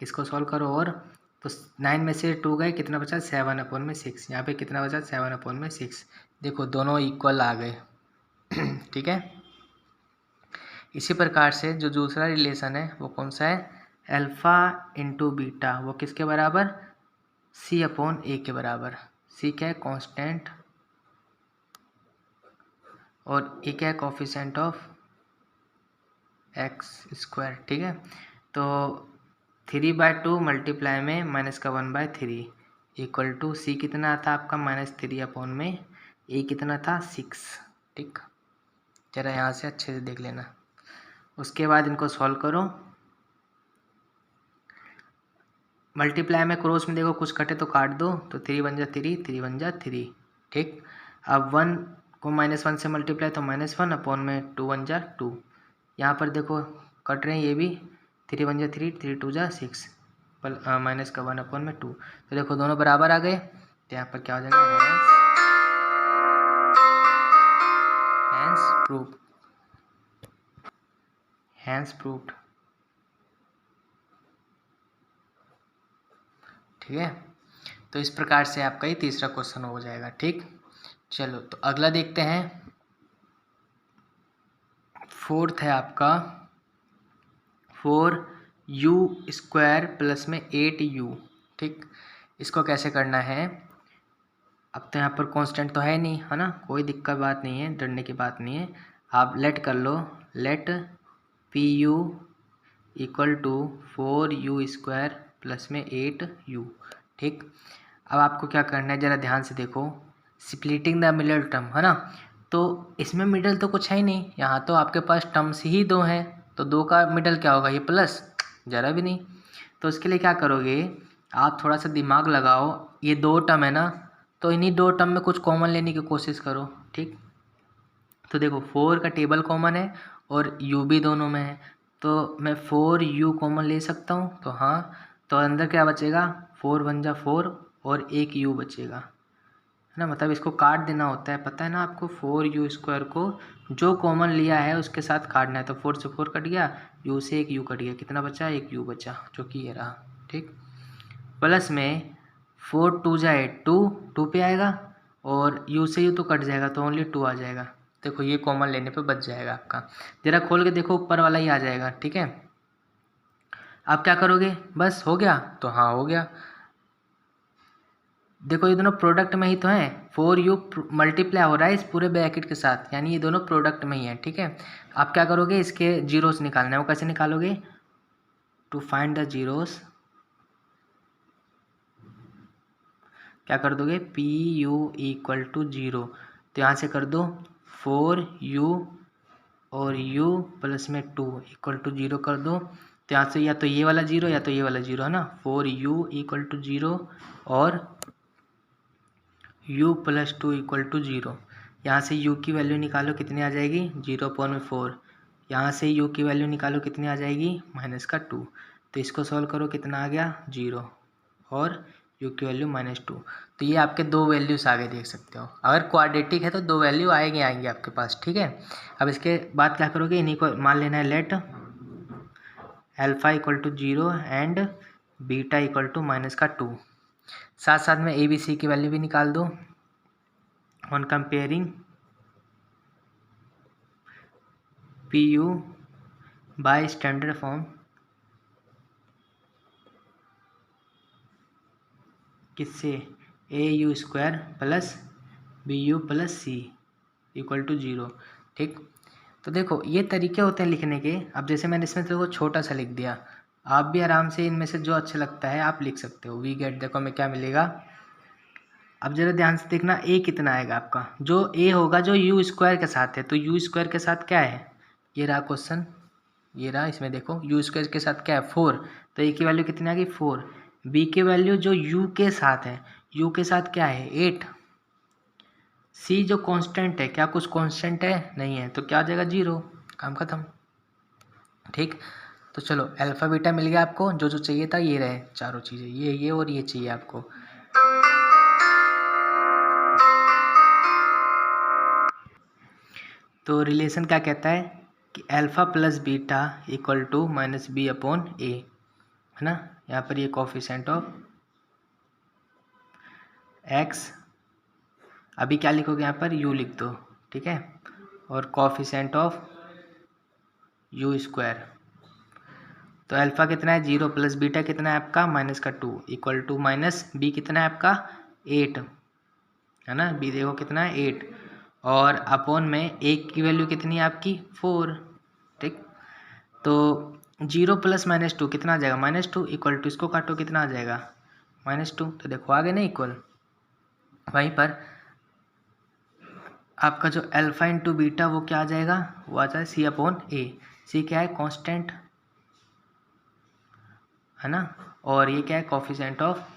इसको सॉल्व करो, और तो 9 में से 2 गए, कितना बचा 7 अपॉन में 6, यहाँ पे कितना बचा 7 अपॉन में 6, देखो दोनों इक्वल आ गए, ठीक है। इसी प्रकार से जो दूसरा रिलेशन है वो कौन सा है, अल्फ़ा इंटू बीटा, वो किसके बराबर, c अपॉन ए के बराबर। c क्या है कांस्टेंट, और ए क्या है कोफिशिएंट ऑफ x², ठीक है। तो 3/2 मल्टीप्लाई में माइनस का 1/3 इक्वल टू c कितना था आपका -3 अपॉन में a कितना था 6, ठीक। जरा यहाँ से अच्छे से देख लेना, उसके बाद इनको सॉल्व करो, मल्टीप्लाई में क्रॉस में देखो कुछ कटे तो काट दो, तो 3 बन जा 3, 3 बन जा 3, ठीक। अब 1 को -1 से मल्टीप्लाई तो -1 अपॉन में 2 बन जा 2, यहाँ पर देखो कट रहे हैं ये भी, 3 बन जा 3, 3 2 जा 6 माइनस का 1 अपॉन में 2, तो देखो दोनों बराबर आ गए, तो यहाँ पर क्या हो जाएगा, हैंस प्रूव्ड, हैंस प्रूव्ड, ठीक है। तो इस प्रकार से आपका ये तीसरा क्वेश्चन हो जाएगा, ठीक। चलो तो अगला देखते हैं। फोर्थ है आपका 4u² प्लस में 8u। ठीक, इसको कैसे करना है। अब तो यहाँ पर कांस्टेंट तो है नहीं, है ना, कोई दिक्कत बात नहीं है, डरने की बात नहीं है। आप लेट कर लो, let p u equal to 4u² plus में 8u। ठीक, अब आपको क्या करना है, ज़रा ध्यान से देखो, स्प्लिटिंग द मिडल टर्म, है ना। तो इसमें मिडल तो कुछ है ही नहीं, यहाँ तो आपके पास टर्म्स ही दो हैं, तो दो का मिडल क्या होगा, ये प्लस, ज़रा भी नहीं। तो इसके लिए क्या करोगे, आप थोड़ा सा दिमाग लगाओ, ये दो टर्म है ना, तो इन्हीं दो टर्म में कुछ कॉमन लेने की कोशिश करो। ठीक, तो देखो 4 का टेबल कॉमन है और u भी दोनों में है, तो मैं 4u कॉमन ले सकता हूँ। तो हाँ, तो अंदर क्या बचेगा, 4 वन जा 4 और एक u बचेगा, है ना। मतलब इसको काट देना होता है, पता है ना आपको। 4u² को जो कॉमन लिया है उसके साथ काटना है। तो 4 से 4 कट गया, u से एक u कट गया, कितना बचा, एक u बचा, जो कि ये रहा। ठीक, प्लस में 4 2 जा 8, 2 पे आएगा और u से u तो कट जाएगा, तो ओनली 2 आ जाएगा। देखो ये कॉमन लेने पे बच जाएगा आपका। ज़रा खोल के देखो, ऊपर वाला ही आ जाएगा। ठीक है, आप क्या करोगे, बस हो गया, तो हाँ हो गया। देखो ये दोनों प्रोडक्ट में ही तो हैं, 4u मल्टीप्लाई हो रहा है इस पूरे ब्रैकेट के साथ, यानी ये दोनों प्रोडक्ट में ही है। ठीक है, आप क्या करोगे, इसके जीरोस निकालना है, वो कैसे निकालोगे, टू फाइंड द जीरोस क्या कर दोगे, pu इक्वल टू 0, तो यहाँ से कर दो 4u और u प्लस में 2 इक्वल टू 0 कर दो। तो यहाँ से या तो ये वाला 0 या तो ये वाला 0, है ना। 4u इक्वल टू 0 और u प्लस 2 इक्वल टू 0। यहाँ से u की वैल्यू निकालो, कितनी आ जाएगी, 0.4। यहाँ से u की वैल्यू निकालो, कितनी आ जाएगी, -2। तो इसको सॉल्व करो, कितना आ गया, 0 और u की वैल्यू -2। तो ये आपके दो वैल्यूज़ आगे देख सकते हो। अगर क्वाड्रेटिक है तो दो वैल्यू आएंगे आपके पास। ठीक है, अब इसके बाद क्या करोगे, इन्हीं को मान लेना है, let alpha equal to 0 and beta equal to -2। साथ साथ में ए बी सी की वैल्यू भी निकाल दो on comparing P U by standard form किससे, au² plus bu plus C equal to 0। ठीक, तो देखो ये तरीके होते हैं लिखने के। अब जैसे मैंने इसमें तो छोटा सा लिख दिया, आप भी आराम से इनमें से जो अच्छा लगता है आप लिख सकते हो। वी गेट, देखो हमें क्या मिलेगा, अब जरा ध्यान से देखना, a कितना आएगा आपका, जो a होगा जो u² के साथ है, तो u² के साथ क्या है, ये रहा क्वेश्चन, ये रहा, इसमें देखो u² के साथ क्या है, 4, तो a की वैल्यू कितनी आ गई, 4। b की वैल्यू जो u के साथ है, u के साथ क्या है, 8। c जो कांस्टेंट है, क्या कुछ कांस्टेंट है, नहीं है, तो क्या आ जाएगा, 0, काम खत्म। ठीक, तो चलो अल्फा बीटा मिल गया आपको, जो जो चाहिए था ये रहे चारों चीज़ें, ये और ये चाहिए आपको। तो रिलेशन क्या कहता है कि alpha plus beta equal to -b/a, है ना। यहाँ पर ये कोफिशिएंट ऑफ x, अभी क्या लिखोगे, यहाँ पर u लिख दो। ठीक है, और कोफिशिएंट ऑफ u²। तो अल्फा कितना है, 0 प्लस बीटा कितना है आपका, -2 इक्वल टू -b कितना है आपका, 8, है ना। b देखो कितना है, 8, और अपॉन में एक की वैल्यू कितनी है आपकी, 4। ठीक, तो 0 प्लस -2 कितना आ जाएगा, -2 इक्वल टू, इसको काटो, कितना आ जाएगा, -2। तो देखो आगे ना इक्वल, वहीं पर आपका जो अल्फा इंटू बीटा वो क्या आ जाएगा, वो आ जाएगा c/a। c क्या है, कांस्टेंट, है ना, और ये क्या है, कोफिशिएंट ऑफ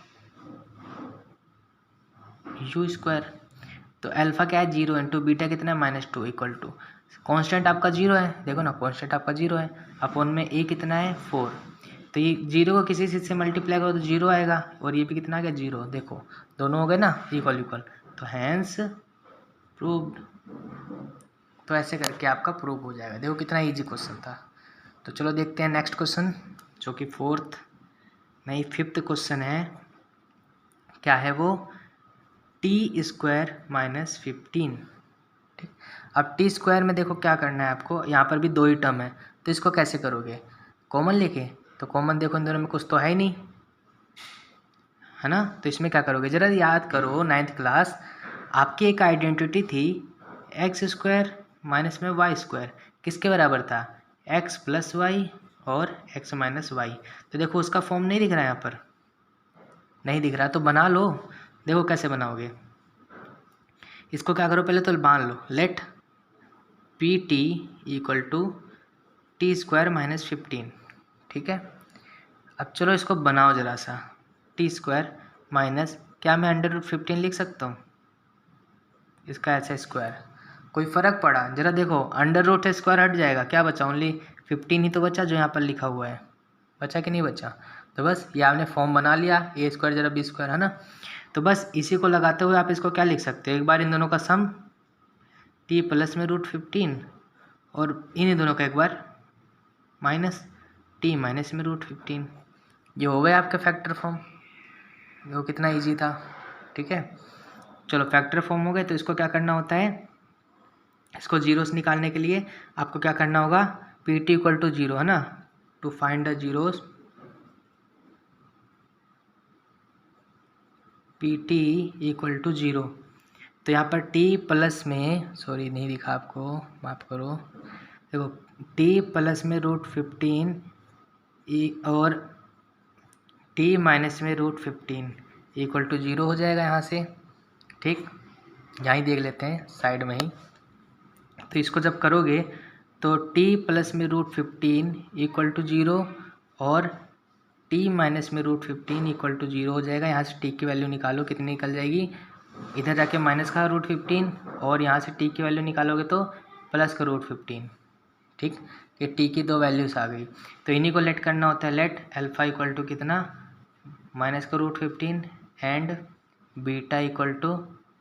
u²। तो अल्फा क्या है, 0 इंटू बीटा कितना है, -2 इक्वल टू, कांस्टेंट आपका 0 है, देखो ना कांस्टेंट आपका 0 है, अपॉन में a कितना है, 4। तो ये 0 को किसी चीज़ से मल्टीप्लाई करो तो 0 आएगा, और ये भी कितना आ गया, 0। देखो दोनों हो गए ना इक्वल, तो हैंस प्रूव्ड। तो ऐसे करके आपका प्रूव हो जाएगा। देखो कितना इजी क्वेश्चन था। तो चलो देखते हैं नेक्स्ट क्वेश्चन, जो कि 5th क्वेश्चन है। क्या है वो, टी स्क्वायर माइनस 15। ठीक, अब टी स्क्वायर में देखो क्या करना है आपको, यहाँ पर भी दो ही टर्म है तो इसको कैसे करोगे, कॉमन लेके। तो कॉमन देखो इन दोनों में कुछ तो है ही नहीं, है ना। तो इसमें क्या करोगे, ज़रा याद करो 9th क्लास, आपकी एक आइडेंटिटी थी एक्स स्क्वायर माइनस में वाई स्क्वायर किसके बराबर था, एक्स प्लस वाई और एक्स माइनस वाई। तो देखो उसका फॉर्म नहीं दिख रहा है यहाँ पर, नहीं दिख रहा तो बना लो। देखो कैसे बनाओगे, इसको क्या करो पहले तो मान लो, let p T equal to t square minus 15। ठीक है, अब चलो इसको बनाओ ज़रा सा, टी स्क्वायर माइनस, क्या मैं √15 लिख सकता हूँ, इसका ऐसा स्क्वायर, कोई फ़र्क पड़ा, ज़रा देखो √स्क्वायर हट जाएगा, क्या बचा, ओनली 15 ही तो बचा जो यहाँ पर लिखा हुआ है, बचा कि नहीं बचा। तो बस ये आपने फॉर्म बना लिया, ए स्क्वायर जरा बी स्क्वायर, है ना। तो बस इसी को लगाते हुए आप इसको क्या लिख सकते हो, एक बार इन दोनों का सम टी प्लस में √15 और इन दोनों का एक बार माइनस टी माइनस में √15। ये हो गया आपका फैक्टर फॉर्म, वो कितना इजी था। ठीक है, चलो फैक्टर फॉर्म हो गए। तो इसको क्या करना होता है, इसको जीरोस निकालने के लिए आपको क्या करना होगा, पी टी इक्वल टू 0, है ना, to find the zeros P T equal to 0। तो यहाँ पर t प्लस में, सॉरी नहीं दिखा आपको, माफ़ करो, देखो t प्लस में √15 और t माइनस में √15 इक्वल टू 0 हो जाएगा यहाँ से। ठीक, यहाँ ही देख लेते हैं साइड में ही। तो इसको जब करोगे तो t प्लस में √15 इक्वल टू 0 और t माइनस में √15 इक्वल टू 0 हो जाएगा। यहाँ से t की वैल्यू निकालो, कितनी निकल जाएगी, इधर जाके माइनस का √15 और यहाँ से t की वैल्यू निकालोगे तो प्लस का √15। ठीक, ये t की दो वैल्यूज़ आ गई। तो इन्हीं को लेट करना होता है, लेट अल्फ़ा इक्वल टू कितना, माइनस का √15 एंड बीटा इक्वल टू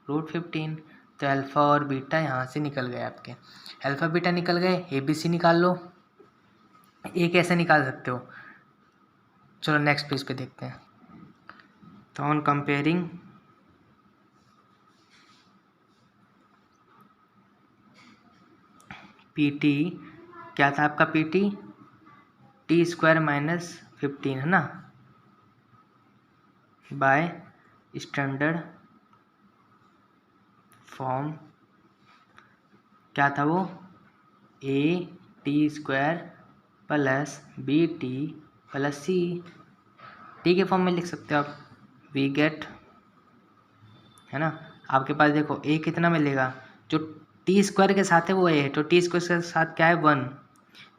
√15। तो अल्फ़ा और बीटा यहाँ से निकल गए आपके, अल्फ़ा बीटा निकल गए, ए बी सी निकाल लो। ए कैसे निकाल सकते हो, चलो नेक्स्ट पेज पे देखते हैं। तो ऑन कंपेयरिंग पी टी, क्या था आपका P T, T square minus 15, है ना, बाय स्टैंडर्ड फॉर्म, क्या था वो, A T square plus B T plus C, T के फॉर्म में लिख सकते हो आप, वी गेट, है ना। आपके पास देखो ए कितना मिलेगा, जो टी स्क्वायर के साथ है वो ए है, तो टी स्क्वायर के साथ क्या है 1,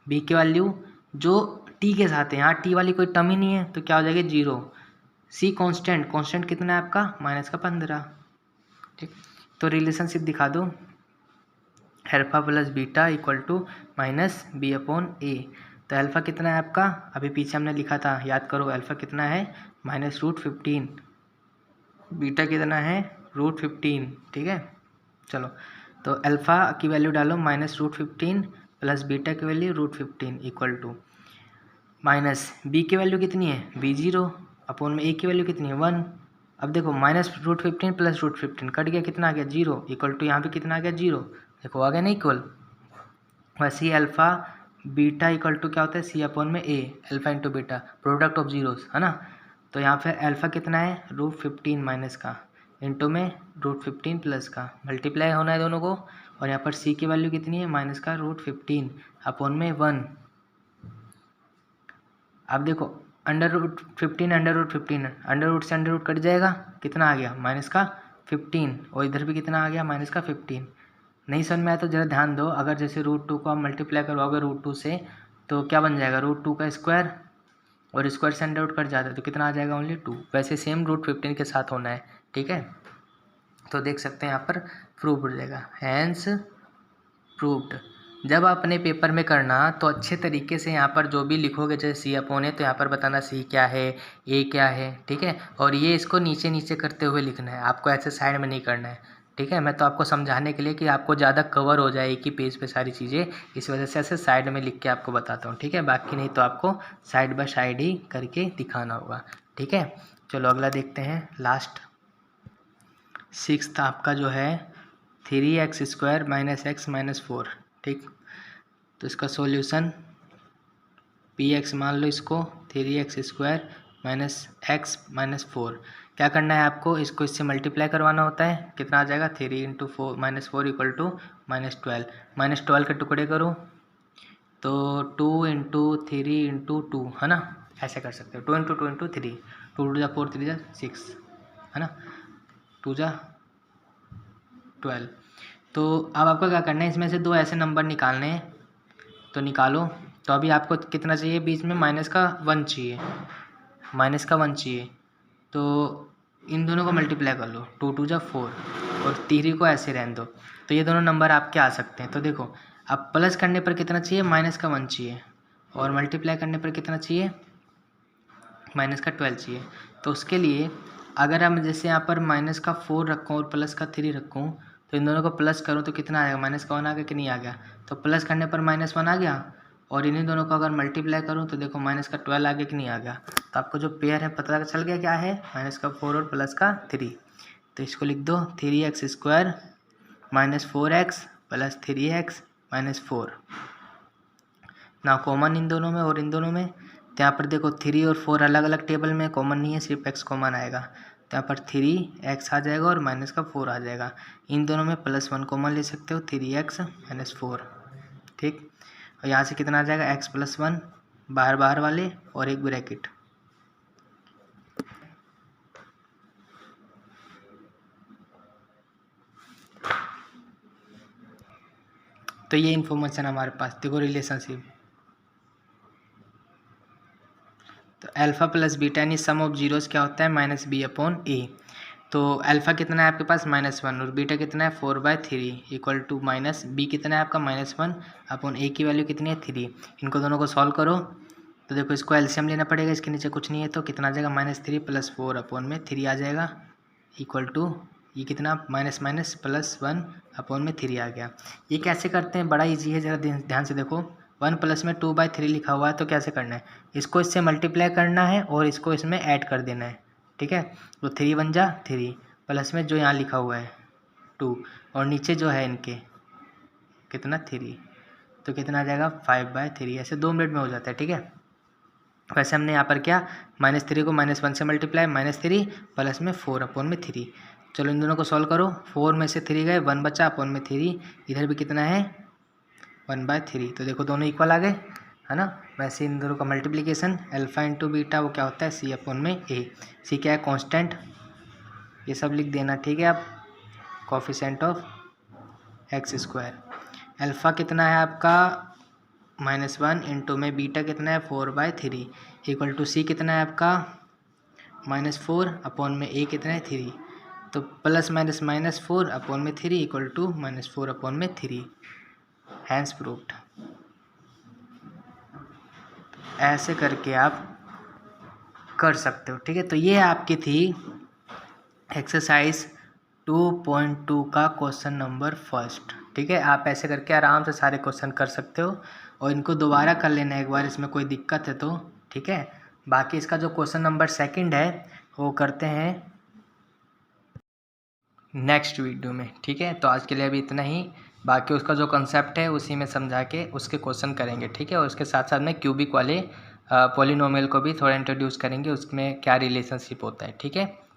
बी की वैल्यू जो टी के साथ है, यहाँ टी वाली कोई टर्म ही नहीं है तो क्या हो जाएगी 0, सी कांस्टेंट, कांस्टेंट कितना है आपका माइनस का 15। ठीक, तो रिलेशनशिप दिखा दो, alpha plus beta equal to minus b upon a. तो अल्फ़ा कितना है आपका, अभी पीछे हमने लिखा था, याद करो, अल्फ़ा कितना है -√15, बीटा कितना है √15। ठीक है, चलो तो अल्फ़ा की वैल्यू डालो -√15 प्लस बीटा की value √15 equal to minus B की वैल्यू कितनी है b0 अपॉन में ए की वैल्यू कितनी है 1। अब देखो -√15 प्लस √15 कट गया, कितना आ गया 0 इक्वल टू यहाँ पे कितना आ गया 0, देखो आ गया ना इक्वल। वैसे ही अल्फ़ा बीटा इक्वल टू क्या होता है सी अपॉन में a, alpha into beta product of zeros, है ना। तो यहाँ पे अल्फ़ा कितना है √15 माइनस का इंटू में √15 प्लस का, मल्टीप्लाई होना है दोनों को। और यहाँ पर सी की वैल्यू कितनी है माइनस का √15 अपॉन में 1। अब देखो √15 अंडर रूट से अंडर रूट कट जाएगा, कितना आ गया माइनस का 15, और इधर भी कितना आ गया माइनस का 15। नहीं समझ में आया तो ज़रा ध्यान दो, अगर जैसे √2 को आप मल्टीप्लाई करवाओगे √2 से तो क्या बन जाएगा √2 का स्क्वायर, और स्क्वायर से अंडर रूट कट जाता है तो कितना आ जाएगा ओनली 2। वैसे सेम √15 के साथ होना है। ठीक है, तो देख सकते हैं यहाँ पर प्रूव हो जाएगा, हैंस प्रूव्ड। जब आप अपने पेपर में करना तो अच्छे तरीके से यहाँ पर जो भी लिखोगे, जैसे सी अपॉन है तो यहाँ पर बताना सी क्या है, ए क्या है। ठीक है, और ये इसको नीचे नीचे करते हुए लिखना है, आपको ऐसे साइड में नहीं करना है। ठीक है, मैं तो आपको समझाने के लिए कि आपको ज़्यादा कवर हो जाए एक ही पेज पे सारी चीज़ें, इस वजह से ऐसे साइड में लिख के आपको बताता हूँ। ठीक है, बाकी नहीं तो आपको साइड बाय साइड ही करके दिखाना होगा। ठीक है, चलो अगला देखते हैं, लास्ट सिक्स्थ आपका जो है 3x² - x - 4, ठीक। तो इसका सॉल्यूशन px मान लो इसको 3x² - x - 4। क्या करना है आपको, इसको इससे मल्टीप्लाई करवाना होता है। कितना आ जाएगा, 3 × 4 - 4 = -12। -12 के टुकड़े करो तो 2 × 3 × 2 है ना, ऐसे कर सकते हो। 2 × 2 × 3, 2 × 4 3 × 6 है ना, 2 × 12। तो अब आपको क्या करना है, इसमें से दो ऐसे नंबर निकालने हैं, तो निकालो। तो अभी आपको कितना चाहिए, बीच में -1 चाहिए, -1 चाहिए। तो इन दोनों को मल्टीप्लाई कर लो, 2 × 2 = 4 और 3 को ऐसे रहने दो। तो ये दोनों नंबर आपके आ सकते हैं। तो देखो अब प्लस करने पर कितना चाहिए, -1 चाहिए, और मल्टीप्लाई करने पर कितना चाहिए, -12 चाहिए। तो उसके लिए अगर हम जैसे यहाँ पर -4 रखूँ और +3 रखूँ, तो इन दोनों को प्लस करूँ तो कितना आएगा, -1 आ गया कि नहीं आ गया। तो प्लस करने पर -1 आ गया, और इन्हीं दोनों को अगर मल्टीप्लाई करूँ तो देखो -12 आ गया कि नहीं आ गया। तो आपको जो पेयर है पता चल गया क्या है, -4 और +3। तो इसको लिख दो 3x² - 4x + 3x - 4 ना, कॉमन इन दोनों में और इन दोनों में। तो यहाँ पर देखो 3 और 4 अलग अलग टेबल में, कॉमन नहीं है, सिर्फ x कॉमन आएगा। तो यहाँ पर 3x आ जाएगा और -4 आ जाएगा। इन दोनों में +1 कॉमन ले सकते हो, 3x - 4, ठीक। और यहाँ से कितना आ जाएगा, x + 1 बाहर बाहर वाले और एक ब्रैकेट। तो ये इन्फॉर्मेशन हमारे पास, देखो रिलेशनशिप। तो अल्फ़ा + बीटा यानी सम ऑफ जीरोस क्या होता है, -b/a। तो अल्फ़ा कितना है आपके पास, -1, और बीटा कितना है 4/3 = -b कितना है आपका, -1/a की वैल्यू कितनी है, 3। इनको दोनों को सॉल्व करो तो देखो इसको एलसीएम लेना पड़ेगा, इसके नीचे कुछ नहीं है, तो कितना आ जाएगा, -3 + 4/3 आ जाएगा, = ये कितना, -+1/3 आ गया। ये कैसे करते हैं, बड़ा ईजी है, ज़रा ध्यान से देखो। 1 प्लस में 2/3 लिखा हुआ है, तो कैसे करना है, इसको इससे मल्टीप्लाई करना है और इसको इसमें ऐड कर देना है, ठीक है। तो 3 × 1 = 3, प्लस में जो यहाँ लिखा हुआ है 2, और नीचे जो है इनके कितना 3, तो कितना आ जाएगा 5/3। ऐसे 2 मिनट में हो जाता है, ठीक है। वैसे हमने यहाँ पर क्या, -3 को -1 से मल्टीप्लाई, -3 प्लस में 4/3। चलो इन दोनों को सॉल्व करो, 4 में से 3 गए, 1 बचा, 3, इधर भी कितना है 1/3। तो देखो दोनों इक्वल आ गए, है ना। वैसे इन दोनों का मल्टीप्लिकेशन अल्फ़ा × बीटा वो क्या होता है, c/a। c क्या है, कांस्टेंट, ये सब लिख देना, ठीक है। आप कोफिशिएंट ऑफ x², अल्फ़ा कितना है आपका -1, इंटू में बीटा कितना है 4/3 = c कितना है आपका -4/a कितना है 3। तो +- -4/3 = -4/3, हैंस प्रूव्ड। ऐसे करके आप कर सकते हो, ठीक है। तो ये आपकी थी एक्सरसाइज 2.2 का क्वेश्चन नंबर 1, ठीक है। आप ऐसे करके आराम से सारे क्वेश्चन कर सकते हो, और इनको दोबारा कर लेना एक बार, इसमें कोई दिक्कत है तो, ठीक है। बाकी इसका जो क्वेश्चन नंबर 2 है वो करते हैं नेक्स्ट वीडियो में, ठीक है। तो आज के लिए अभी इतना ही, बाकी उसका जो कंसेप्ट है उसी में समझा के उसके क्वेश्चन करेंगे, ठीक है। और उसके साथ साथ में क्यूबिक वाले पॉलिनोमियल को भी थोड़ा इंट्रोड्यूस करेंगे, उसमें क्या रिलेशनशिप होता है, ठीक है।